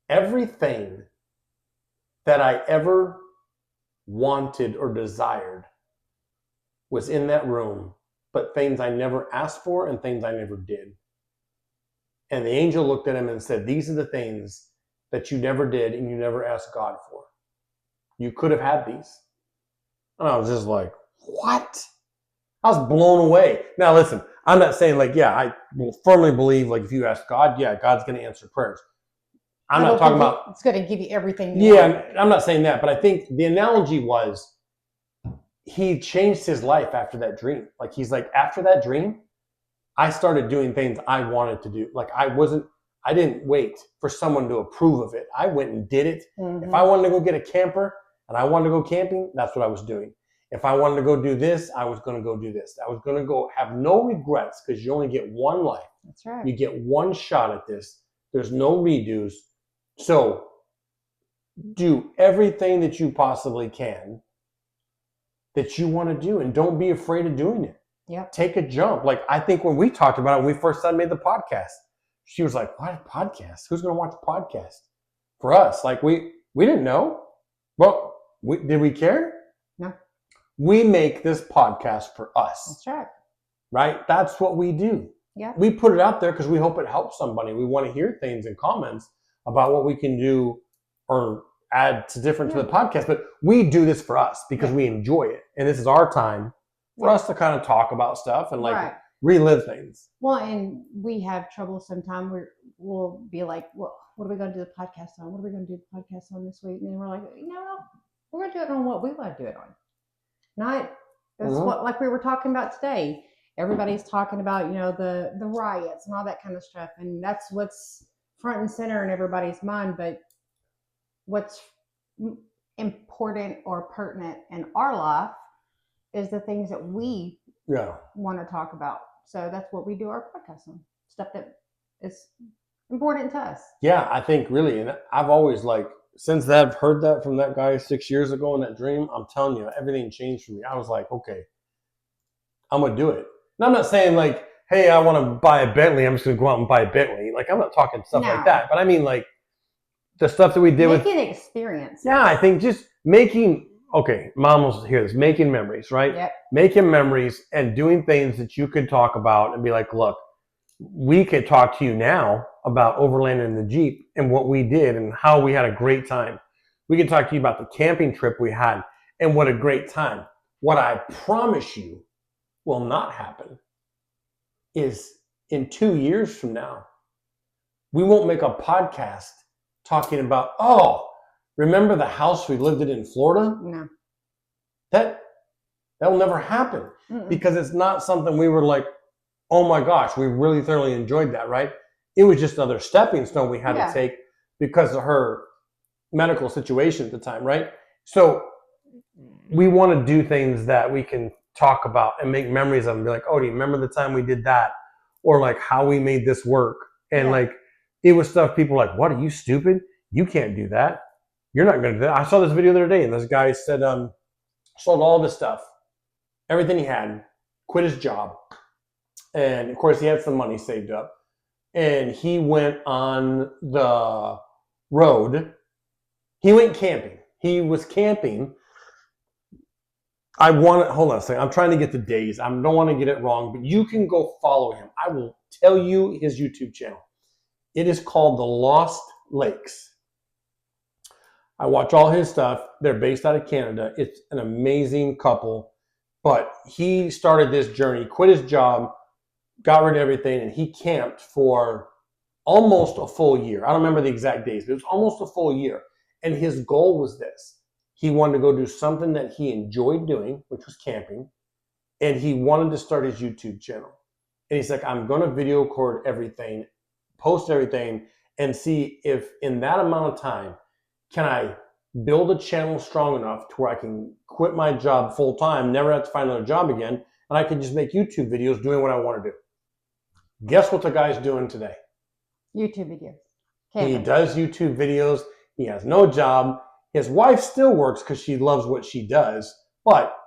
everything that I ever wanted or desired was in that room, but things I never asked for and things I never did. And the angel looked at him and said, these are the things that you never did and you never asked God for. You could have had these. And I was just like, what? I was blown away. Now listen, I'm not saying like, yeah, I will firmly believe like if you ask God, yeah, God's going to answer prayers. I'm not talking about it's going to give you everything. Yeah, I'm not saying that, but I think the analogy was he changed his life after that dream. Like he's like, after that dream, I started doing things I wanted to do. Like I didn't wait for someone to approve of it. I went and did it. Mm-hmm. If I wanted to go get a camper and I wanted to go camping, that's what I was doing. If I wanted to go do this, I was going to go do this. I was going to go have no regrets because you only get one life. That's right. You get one shot at this. There's no redos. So do everything that you possibly can that you want to do, and don't be afraid of doing it. Yep. Take a jump. Like I think when we talked about it, when we first made the podcast, she was like, what podcast? Who's going to watch a podcast? For us, like we didn't know. Well, did we care? No. We make this podcast for us. That's right. Right? That's what we do. Yeah. We put it out there because we hope it helps somebody. We want to hear things and comments about what we can do or add to the podcast. But we do this for us because we enjoy it. And this is our time for us to kind of talk about stuff and like relive things. Well, and we have trouble sometimes. We'll be like, well, what are we going to do the podcast on? What are we going to do the podcast on this week? And then we're like, we're going to do it on what we want to do it on. Not that's what, like we were talking about today. Everybody's talking about, the riots and all that kind of stuff. And that's what's front and center in everybody's mind. But what's important or pertinent in our life is the things that we want to talk about. So that's what we do our podcast on. Stuff that is important to us. Yeah, I think really. And I've always since I've heard that from that guy 6 years ago in that dream, I'm telling you, everything changed for me. I was like, okay, I'm going to do it. And I'm not saying like, hey, I want to buy a Bentley. I'm just going to go out and buy a Bentley. Like, I'm not talking stuff like that. But I mean, like, the stuff that we did making experience. Yeah, I think just making, Mom will hear this, making memories, right? Yep. Making memories and doing things that you could talk about and be like, look, we could talk to you now about overlanding the Jeep and what we did and how we had a great time. We can talk to you about the camping trip we had and what a great time. What I promise you will not happen is in 2 years from now, we won't make a podcast talking about, remember the house we lived in Florida? No. That will never happen. Mm-mm. Because it's not something we were like, oh my gosh, we really thoroughly enjoyed that, right? It was just another stepping stone we had to take because of her medical situation at the time, right? So we want to do things that we can talk about and make memories of and be like, oh, do you remember the time we did that? Or like how we made this work. And like, it was stuff people were like, what, are you stupid? You can't do that. You're not going to do that. I saw this video the other day and this guy said, sold all this stuff, everything he had, quit his job. And of course, he had some money saved up. And he went on the road. He went camping. He was camping. Hold on a second. I'm trying to get the days. I don't want to get it wrong, but you can go follow him. I will tell you his YouTube channel. It is called The Lost Lakes. I watch all his stuff. They're based out of Canada. It's an amazing couple. But he started this journey, quit his job, got rid of everything, and he camped for almost a full year. I don't remember the exact days, but it was almost a full year. And his goal was this. He wanted to go do something that he enjoyed doing, which was camping. And he wanted to start his YouTube channel. And he's like, I'm going to video record everything, post everything, and see if in that amount of time, can I build a channel strong enough to where I can quit my job full time, never have to find another job again, and I can just make YouTube videos doing what I want to do. Guess what the guy's doing today? YouTube videos. He does YouTube videos. He has no job. His wife still works because she loves what she does, but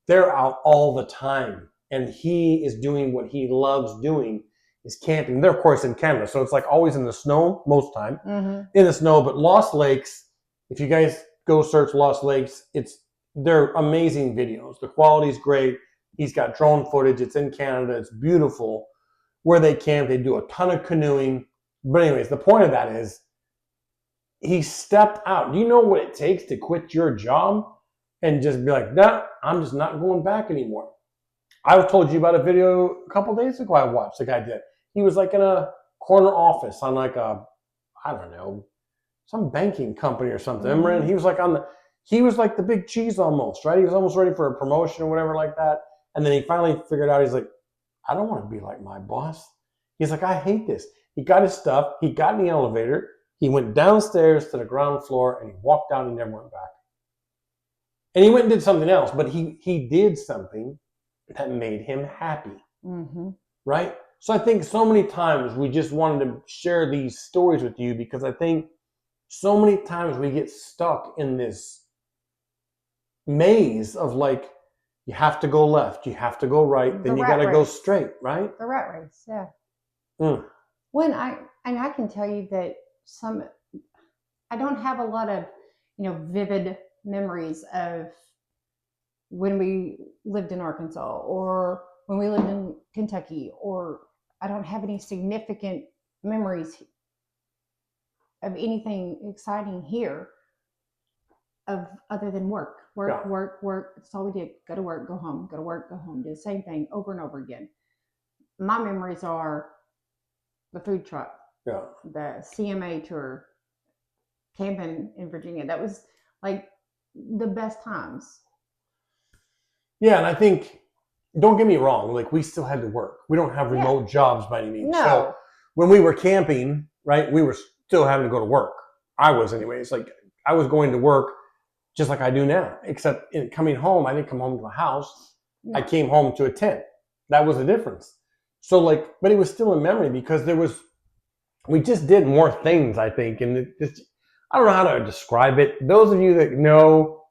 they're out all the time. And he is doing what he loves doing, is camping. They're, of course, in Canada, so it's like always in the snow most time. In the snow, but Lost Lakes, if you guys go search Lost Lakes, they're amazing videos. The quality's great. He's got drone footage. It's in Canada. It's beautiful. Where they camp, they do a ton of canoeing. But anyways, the point of that is he stepped out. Do you know what it takes to quit your job and just be like, nah, I'm just not going back anymore? I told you about a video a couple days ago I watched. The guy did. He was like in a corner office on like I don't know, some banking company or something. And he was like he was like the big cheese almost, right? He was almost ready for a promotion or whatever like that. And then he finally figured out, he's like, I don't want to be like my boss. He's like, I hate this. He got his stuff. He got in the elevator. He went downstairs to the ground floor and he walked down and never went back. And he went and did something else, but he did something that made him happy, right? So I think so many times we just wanted to share these stories with you because I think so many times we get stuck in this maze of like, you have to go left, you have to go right, then you got to go straight, right? The rat race, yeah. I can tell you that I don't have a lot of, vivid memories of when we lived in Arkansas or when we lived in Kentucky, or I don't have any significant memories of anything exciting here other than work. That's all we did. Go to work, go home, go to work, go home. Do the same thing over and over again. My memories are the food truck, the CMA tour, camping in Virginia. That was like the best times. Yeah, and I think, don't get me wrong, like we still had to work. We don't have remote jobs by any means. No. So when we were camping, right, we were still having to go to work. I was anyways. Like I was going to work just like I do now, except in coming home, I didn't come home to a house. No. I came home to a tent. That was the difference. So like, but it was still in memory because we just did more things, I think. And I don't know how to describe it. Those of you that know,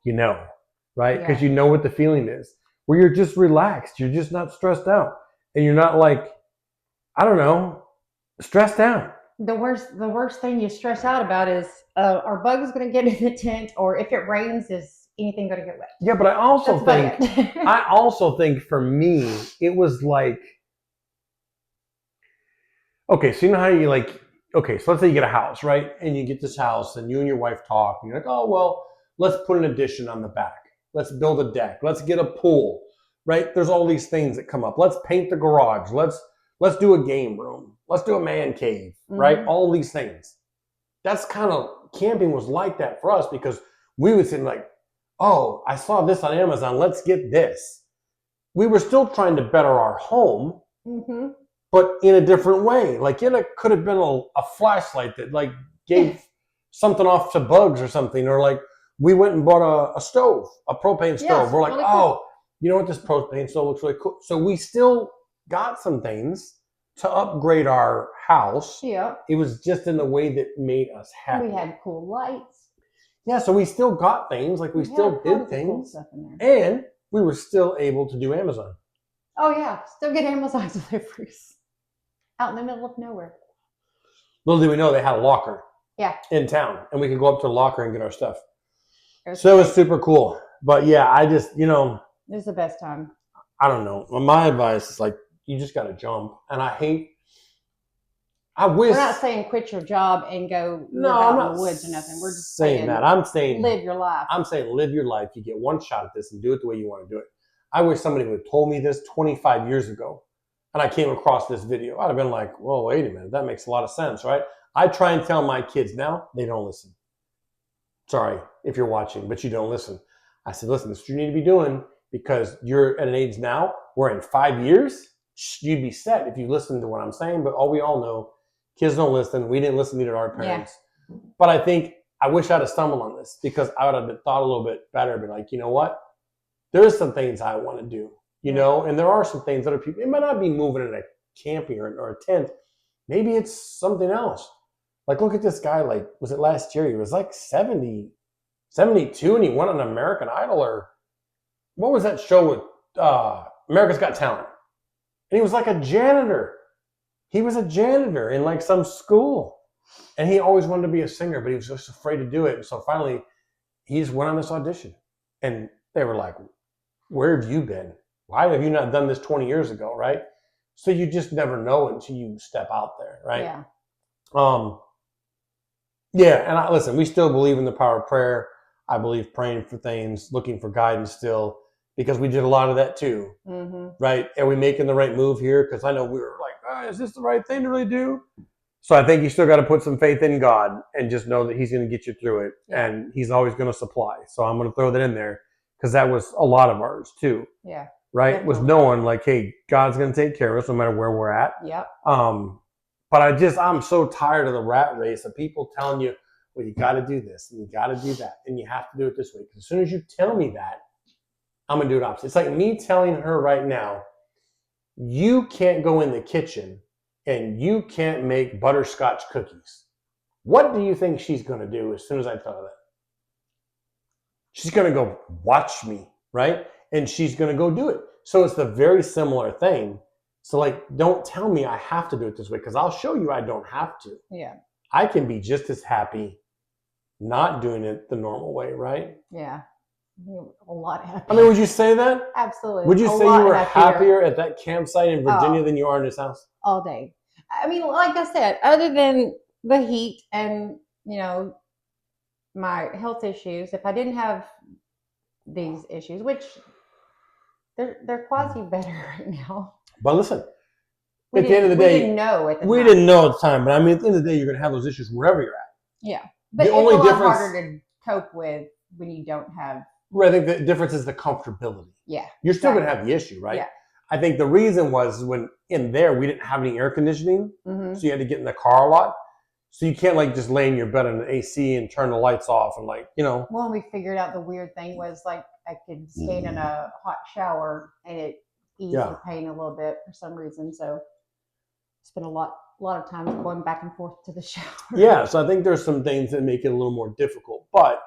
right? Because you know what the feeling is, where you're just relaxed. You're just not stressed out. And you're not like, I don't know, stressed out. The worst thing you stress out about is are bugs going to get in the tent, or if it rains, is anything going to get wet? Yeah, but I also think for me, it was like, okay, so you know how you like, okay, so let's say you get a house, right? And you get this house and you and your wife talk and you're like, oh, well, let's put an addition on the back. Let's build a deck. Let's get a pool, right? There's all these things that come up. Let's paint the garage. Let's do a game room. Let's do a man cave, right? All these things. That's kind of, camping was like that for us because we would say like, oh, I saw this on Amazon. Let's get this. We were still trying to better our home, but in a different way. Like it could have been a flashlight that like gave something off to bugs or something, or like we went and bought a stove, a propane stove. Yes, we're like, really cool. You know what? This propane stove looks really cool. So we still got some things to upgrade our house. Yeah. It was just in the way that made us happy. We had cool lights. Yeah, so we still got things, like we still had did tons of cool things, stuff in there. and we were still able to do Amazon. Oh yeah, still get Amazon deliveries out in the middle of nowhere. Little did we know they had a locker Yeah, in town, and we could go up to the locker and get our stuff. it So it was great. super cool. But yeah, I just, It was the best time. I don't know. My advice is like, you just got to jump. And I wish. We're not saying quit your job and go live I'm out not in the woods or nothing. We're just saying that. I'm saying live your life. I'm saying live your life. You get one shot at this and do it the way you want to do it. I wish somebody would have told me this 25 years ago and I came across this video. I'd have been like, well, wait a minute. That makes a lot of sense, right? I try and tell my kids now, they don't listen. Sorry if you're watching, but you don't listen. I said, listen, this is what you need to be doing because you're at an age now where in 5 years, you'd be set if you listen to what I'm saying. But we all know kids don't listen. We didn't listen to our parents. Yeah. But I think I wish I'd have stumbled on this because I would have thought a little bit better. Be like, you know what? There's some things I want to do, and there are some things other people, it might not be moving in a camping or a tent. Maybe it's something else. Like, look at this guy, like, was it last year? He was like 70, 72, and he went on American Idol, or what was that show with America's Got Talent? And he was like a janitor. He was a janitor in like some school. And he always wanted to be a singer, but he was just afraid to do it. And so finally, he just went on this audition. And they were like, where have you been? Why have you not done this 20 years ago, right? So you just never know until you step out there, right? Yeah. Yeah, and listen, we still believe in the power of prayer. I believe praying for things, looking for guidance still, because we did a lot of that too, right? Are we making the right move here? Because I know we were like, is this the right thing to really do? So I think you still got to put some faith in God and just know that he's going to get you through it, and he's always going to supply. So I'm going to throw that in there because that was a lot of ours too. Yeah. Right? Definitely. Was knowing like, hey, God's going to take care of us no matter where we're at. Yep. But I'm so tired of the rat race of people telling you, well, you got to do this and you got to do that and you have to do it this way. Because as soon as you tell me that, I'm going to do it opposite. It's like me telling her right now, you can't go in the kitchen and you can't make butterscotch cookies. What do you think she's going to do as soon as I tell her that? She's going to go watch me, right? And she's going to go do it. So it's the very similar thing. So like, don't tell me I have to do it this way because I'll show you I don't have to. Yeah. I can be just as happy not doing it the normal way, right? Yeah. A lot happier. I mean, would you say that? Absolutely. Would you say you were happier at that campsite in Virginia than you are in this house? All day. I mean, like I said, other than the heat and, my health issues, if I didn't have these issues, which they're quasi better right now. But listen, at the end of the day, we didn't know at the time. We didn't know at the time, but I mean, at the end of the day, you're going to have those issues wherever you're at. Yeah. But it's a lot harder to cope with when you don't have. Right, I think the difference is the comfortability. Yeah. You're still going to have the issue, right? Yeah. I think the reason was when in there, we didn't have any air conditioning. So you had to get in the car a lot. So you can't like just lay in your bed in an AC and turn the lights off and Well, we figured out the weird thing was like I could stand in a hot shower and it eased the pain a little bit for some reason. So spent a lot of time going back and forth to the shower. Yeah, so I think there's some things that make it a little more difficult. But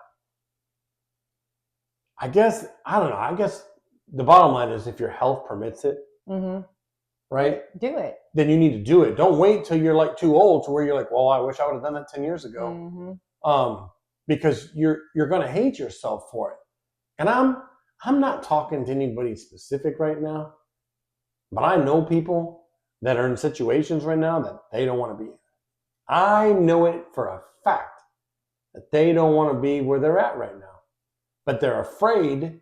I guess the bottom line is if your health permits it, right? Do it. Then you need to do it. Don't wait till you're like too old to where you're like, well, I wish I would have done that 10 years ago. Because you're going to hate yourself for it. And I'm not talking to anybody specific right now, but I know people that are in situations right now that they don't want to be in. I know it for a fact that they don't want to be where they're at right now. But they're afraid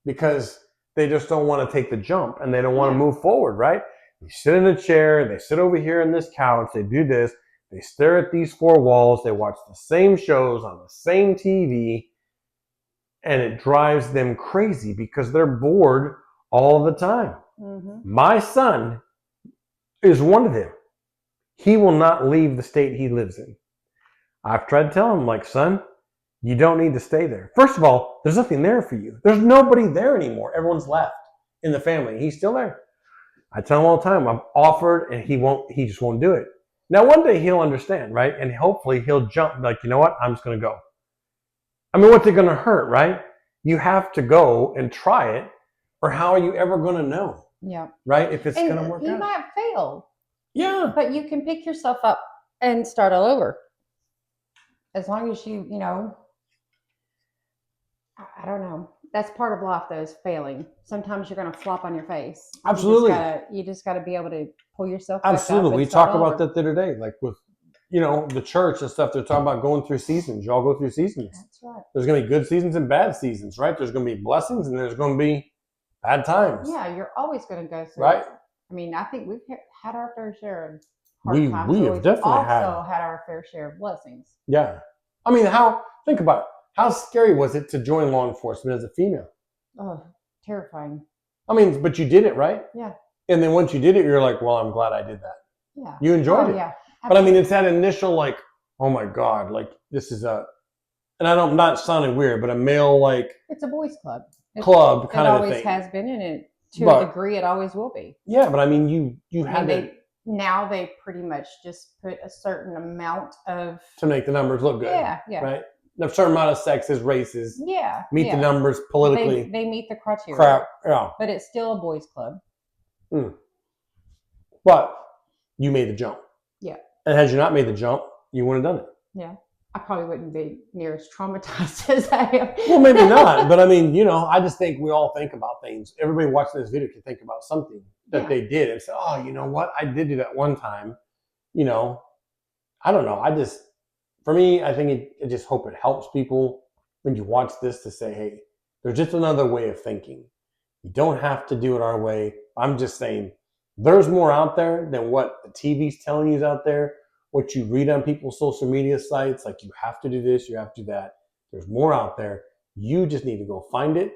because they just don't want to take the jump and they don't want to move forward, right? They sit in a chair, they sit over here on this couch, they do this, they stare at these four walls, they watch the same shows on the same TV, and it drives them crazy because they're bored all the time. My son is one of them. He will not leave the state he lives in. I've tried to tell him, like, son, you don't need to stay there. First of all, there's nothing there for you. There's nobody there anymore. Everyone's left in the family. He's still there. I tell him all the time, I've offered and he just won't do it. Now, one day he'll understand, right? And hopefully he'll jump like, you know what? I'm just going to go. I mean, what's it going to hurt, right? You have to go and try it, or how are you ever going to know, Yeah. right? If it's And going to work you out. might fail, Yeah. but you can pick yourself up and start all over. As long as you know, I don't know. That's part of life, though, is failing. Sometimes you're going to flop on your face. Absolutely. You just got to be able to pull yourself back Absolutely. up and We start talked all about over. that the other day, like with, the church and stuff. They're talking about going through seasons. Y'all go through seasons. That's right. There's going to be good seasons and bad seasons, right? There's going to be blessings and there's going to be bad times. Yeah, you're always going to go through Right. it. I mean, I think we've had our fair share of We hard times. have We've definitely also had our fair share of blessings. Yeah. I mean, think about it. How scary was it to join law enforcement as a female? Oh, terrifying. I mean, but you did it, right? Yeah. And then once you did it, you're like, well, I'm glad I did that. Yeah. You enjoyed it. Yeah. But I mean, it's that initial, like, oh my God, like this is and I'm not sounding weird, but a male, like, it's a boys' club. club kind of thing. It always has been, and it to a degree, it always will be. Yeah, but I mean, you had now they pretty much just put a certain amount of to make the numbers look good. Yeah. Right. A certain amount of sexes, races. Yeah. Meet the numbers politically. They meet the criteria. Crap. Yeah. But it's still a boys' club. But you made the jump. Yeah. And had you not made the jump, you wouldn't have done it. Yeah. I probably wouldn't be near as traumatized as I am. Well, maybe not. But I mean, I just think we all think about things. Everybody watching this video can think about something that they did and say, oh, you know what? I did do that one time. I don't know. For me, I think I just hope it helps people when you watch this to say, hey, there's just another way of thinking. You don't have to do it our way. I'm just saying there's more out there than what the TV's telling you is out there, what you read on people's social media sites, like you have to do this, you have to do that. There's more out there. You just need to go find it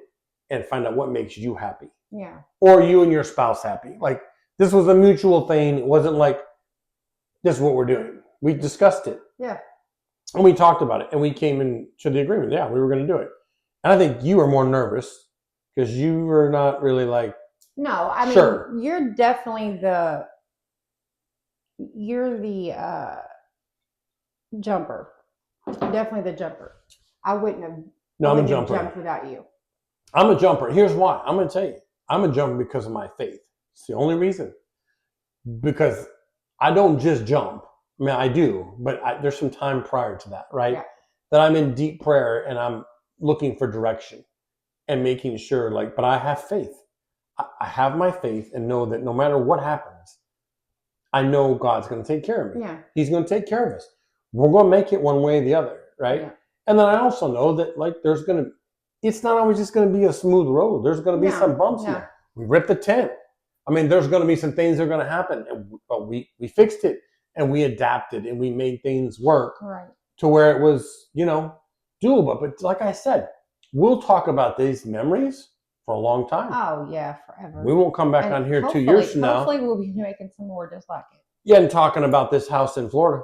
and find out what makes you happy. Yeah. Or you and your spouse happy. Like this was a mutual thing. It wasn't like, this is what we're doing. We discussed it. Yeah. And we talked about it and we came into the agreement. Yeah, we were going to do it. And I think you were more nervous because you were not really like, no, I mean, you're definitely the jumper. Definitely the jumper. I wouldn't have jumped without you. I'm a jumper. Here's why. I'm going to tell you. I'm a jumper because of my faith. It's the only reason. Because I don't just jump. I mean, I do, but there's some time prior to that, right? Yeah. That I'm in deep prayer and I'm looking for direction and making sure, but I have faith. I have my faith and know that no matter what happens, I know God's going to take care of me. Yeah. He's going to take care of us. We're going to make it one way or the other, right? Yeah. And then I also know that it's not always just going to be a smooth road. There's going to be some bumps in there. We ripped the tent. I mean, there's going to be some things that are going to happen, but we fixed it and we adapted and we made things work to where it was, doable. But like I said, we'll talk about these memories for a long time. Oh, yeah, forever. We won't come back on here 2 years from now. Hopefully we'll be making some more just like it. Yeah, and talking about this house in Florida.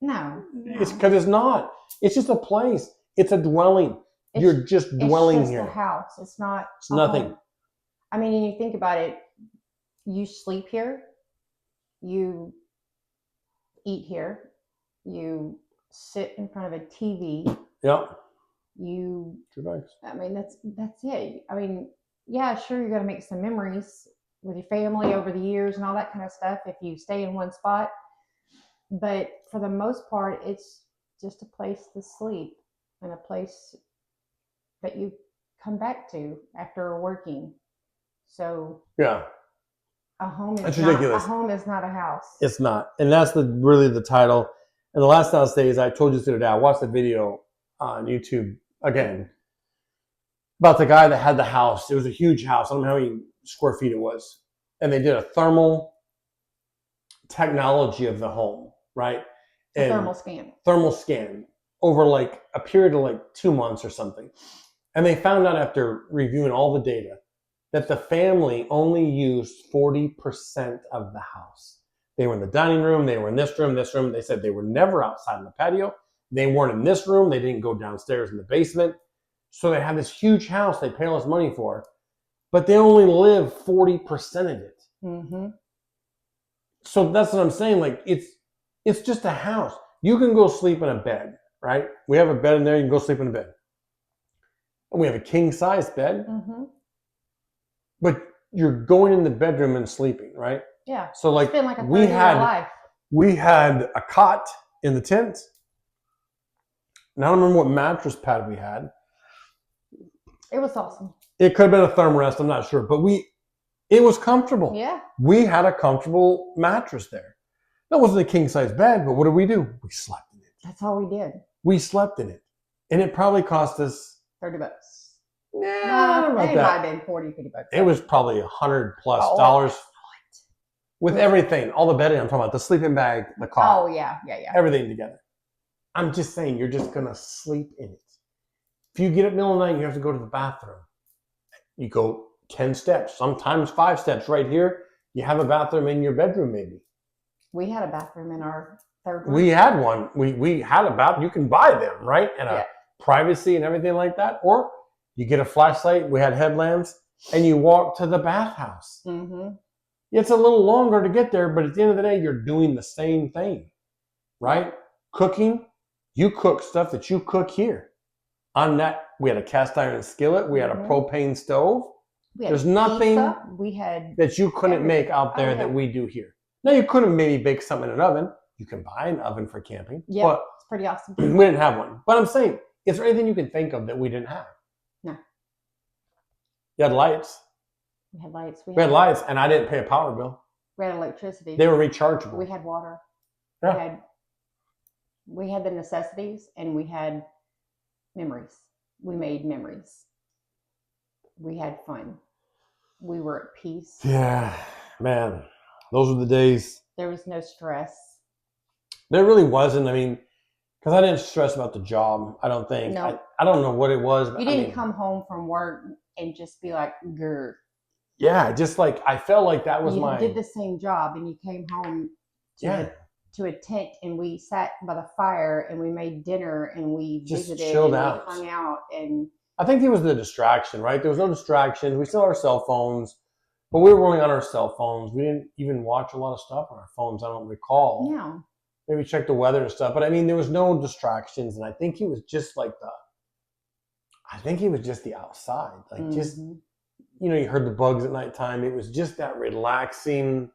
No. It's because it's not. It's just a place. It's a dwelling. You're just dwelling here. It's just a house. It's not. It's nothing. Home. I mean, you think about it. You sleep here. You eat here. You sit in front of a TV. Yep. I mean, that's it. I mean, yeah, sure, you're going to make some memories with your family over the years and all that kind of stuff if you stay in one spot. But for the most part, it's just a place to sleep and a place that you come back to after working. So yeah, a home is ridiculous. A home is not a house. It's not, and that's really the title. And the last thing I'll say is I told you the other day, I watched a video on YouTube again about the guy that had the house. It was a huge house. I don't know how many square feet it was, and they did a thermal technology of the home, right? And thermal scan over a period of 2 months or something. And they found out after reviewing all the data that the family only used 40% of the house. They were in the dining room, they were in this room. They said they were never outside in the patio. They weren't in this room. They didn't go downstairs in the basement. So they had this huge house they pay all this money for, but they only live 40% of it. Mm-hmm. So that's what I'm saying. It's just a house. You can go sleep in a bed, right? We have a bed in there. You can go sleep in a bed. And we have a king size bed, Mm-hmm. but you're going in the bedroom and sleeping, right? Yeah. So like, It's been like a we third of your had life. we had a cot in the tent. And I don't remember what mattress pad we had. It was awesome. It could have been a Thermarest, I'm not sure, but it was comfortable. Yeah. We had a comfortable mattress there. That wasn't a king size bed, but what did we do? We slept in it. That's all we did. We slept in it, and it probably cost us $30. nah, I don't know about It might that. have been 40, $50. It was probably $100+ Oh, with everything, all the bedding. I'm talking about the sleeping bag, the cot, Oh, yeah. everything together. I'm just saying, you're just gonna sleep in it. If you get up in the middle of the night, you have to go to the bathroom. You go 10 steps, sometimes 5 steps. Right here, you have a bathroom in your bedroom, maybe. We had a bathroom in our third room. We had one. We had a bathroom. You can buy them, right? And a privacy and everything like that. Or you get a flashlight. We had headlamps, and you walk to the bathhouse. Mm-hmm. It's a little longer to get there, but at the end of the day, you're doing the same thing, right? Cooking, you cook stuff that you cook here. On that, we had a cast iron skillet. We had a propane stove. There's nothing that you couldn't make out there that we do here. Now, you couldn't maybe bake something in an oven. You can buy an oven for camping. Yeah, but it's pretty awesome. We didn't have one. But I'm saying, is there anything you can think of that we didn't have? No. You had lights. We had lights. We had lights, and I didn't pay a power bill. We had electricity. They were rechargeable. We had water. Yeah. We had the necessities, and we had memories. We made memories. We had fun. We were at peace. Yeah, man. Those were the days. There was no stress. There really wasn't. I mean, because I didn't stress about the job, I don't think. No. I don't know what it was. But You didn't come home from work and just be like, grr. Yeah, just like, I felt like that was You did the same job, and you came home to a tent, and we sat by the fire, and we made dinner, and we just visited, chilled and out. we hung out. And I think it was the distraction, right? There was no distractions. We still had our cell phones, but we were only on our cell phones. We didn't even watch a lot of stuff on our phones, I don't recall. No. Maybe check the weather and stuff. But I mean, there was no distractions. And I think it was just like the outside. Like just, you heard the bugs at nighttime. It was just that relaxing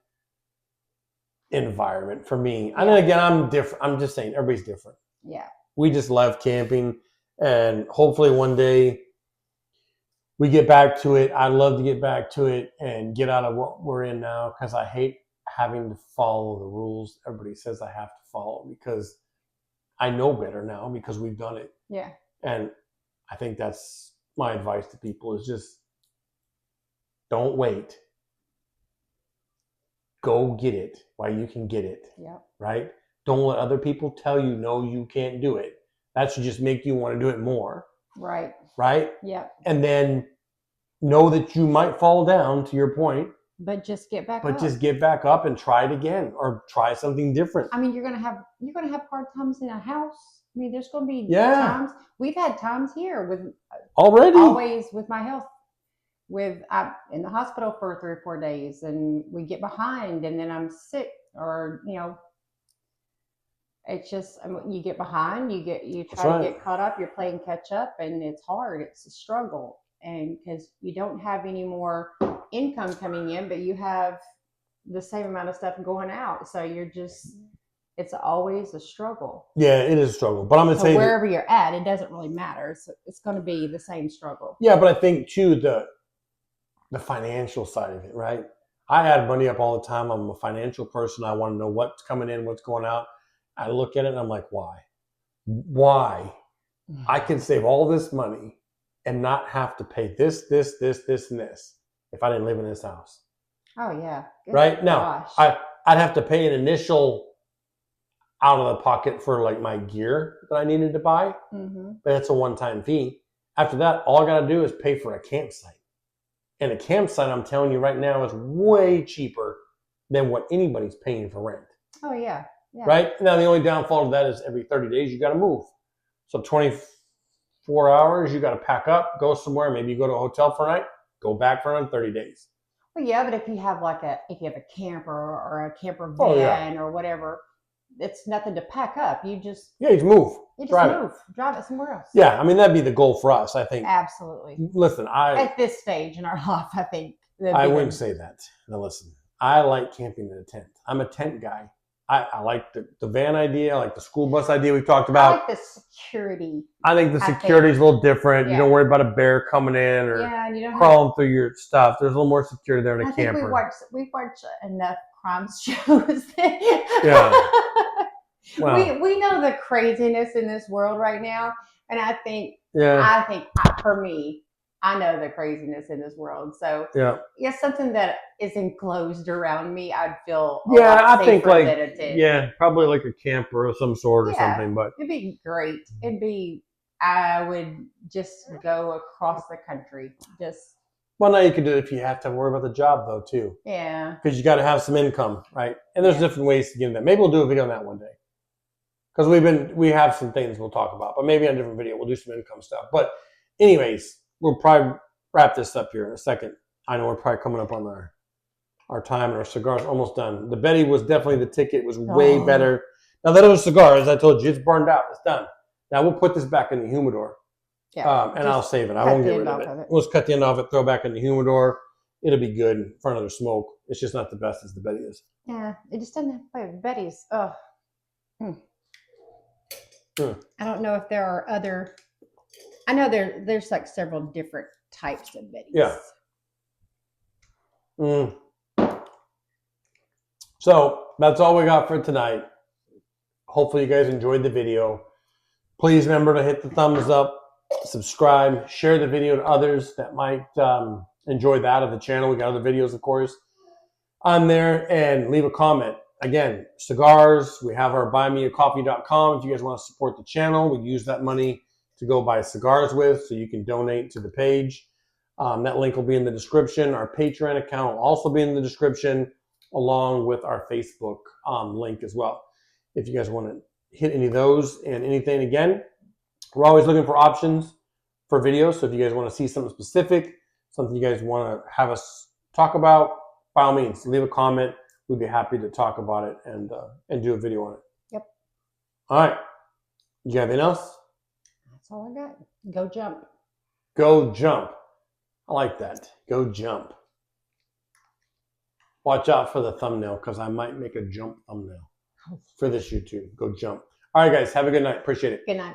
environment for me. Yeah. And then again, I'm different. I'm just saying, everybody's different. Yeah. We just love camping. And hopefully one day we get back to it. I'd love to get back to it and get out of what we're in now, because I hate having to follow the rules everybody says I have to follow, because I know better now because we've done it. Yeah. And I think that's my advice to people, is just don't wait. Go get it while you can get it. Yeah. Right? Don't let other people tell you, no, you can't do it. That should just make you want to do it more. Right. Right? Yeah. And then know that you might fall down, to your point. But just get back up. But just get back up and try it again, or try something different. I mean, you're gonna have hard times in a house. I mean, there's gonna be times. We've had times here with always with my health. I'm in the hospital for 3 or 4 days, and we get behind, and then I'm sick, or it's just you get behind, you try to get caught up, you're playing catch up, and it's hard. It's a struggle, and because you don't have any more income coming in, but you have the same amount of stuff going out, so it's always a struggle. Yeah, it is a struggle, but I'm gonna tell you, wherever you're at, it doesn't really matter. It's going to be the same struggle. Yeah, but I think too the financial side of it, right? I add money up all the time. I'm a financial person. I want to know what's coming in, what's going out. I look at it and I'm like, why? I can save all this money and not have to pay this, and this if I didn't live in this house. Oh yeah. Right? Now, I'd have to pay an initial out of the pocket for like my gear that I needed to buy, but it's a one-time fee. After that, all I got to do is pay for a campsite. And a campsite, I'm telling you right now, is way cheaper than what anybody's paying for rent. Oh yeah. Right? Now, the only downfall of that is every 30 days, you got to move. So 24 hours, you got to pack up, go somewhere. Maybe you go to a hotel for a night, go back for another 30 days. Well, yeah, but if you have a camper or a camper van or whatever, it's nothing to pack up. You just move. Drive it. drive it somewhere else. Yeah, I mean, that'd be the goal for us, I think. Absolutely. Listen, At this stage in our life, I think. I wouldn't say that. Now, listen, I like camping in a tent. I'm a tent guy. I like the van idea. I like the school bus idea we've talked about. I like the security. I think the security is a little different. Yeah. You don't worry about a bear coming in or and you don't crawling through your stuff. There's a little more security there in a I think camper. we've watched enough crime shows. Yeah. Well, we know the craziness in this world right now, and I think for me, I know the craziness in this world. So yeah, something that is enclosed around me, I'd feel a lot I think safer than a tent. probably like a camper of some sort or something. But it'd be great. I would just go across the country. Well, now you could do it if you have to worry about the job, though, too. Yeah. Because you got to have some income, right? And there's different ways to get in that. Maybe we'll do a video on that one day. Because we have some things we'll talk about. But maybe on a different video, we'll do some income stuff. But anyways, we'll probably wrap this up here in a second. I know we're probably coming up on our time and our cigar's almost done. The Betty was definitely the ticket. It was way better. Now that it was cigars, I told you, it's burned out. It's done. Now we'll put this back in the humidor. Yeah, and I'll save it. I won't get rid of it. We'll just cut the end off it, throw it back in the humidor. It'll be good in front of the smoke. It's just not the best as the Betty is. Yeah, it just doesn't have to play with Betty's. Oh. I don't know if there are other. I know there's like several different types of Betty's. Yeah. So that's all we got for tonight. Hopefully you guys enjoyed the video. Please remember to hit the thumbs up, subscribe, share the video to others that might enjoy that of the channel. We got other videos, of course, on there, and leave a comment. Again, cigars, we have our buymeacoffee.com. If you guys want to support the channel, we use that money to go buy cigars with, so you can donate to the page. That link will be in the description. Our Patreon account will also be in the description, along with our Facebook link as well. If you guys want to hit any of those and anything, again, we're always looking for options for videos. So if you guys want to see something specific, something you guys want to have us talk about, by all means, leave a comment. We'd be happy to talk about it and do a video on it. Yep. All right. You got anything else? That's all I got. Go jump. Go jump. I like that. Go jump. Watch out for the thumbnail, because I might make a jump thumbnail for this YouTube. Go jump. All right, guys. Have a good night. Appreciate it. Good night.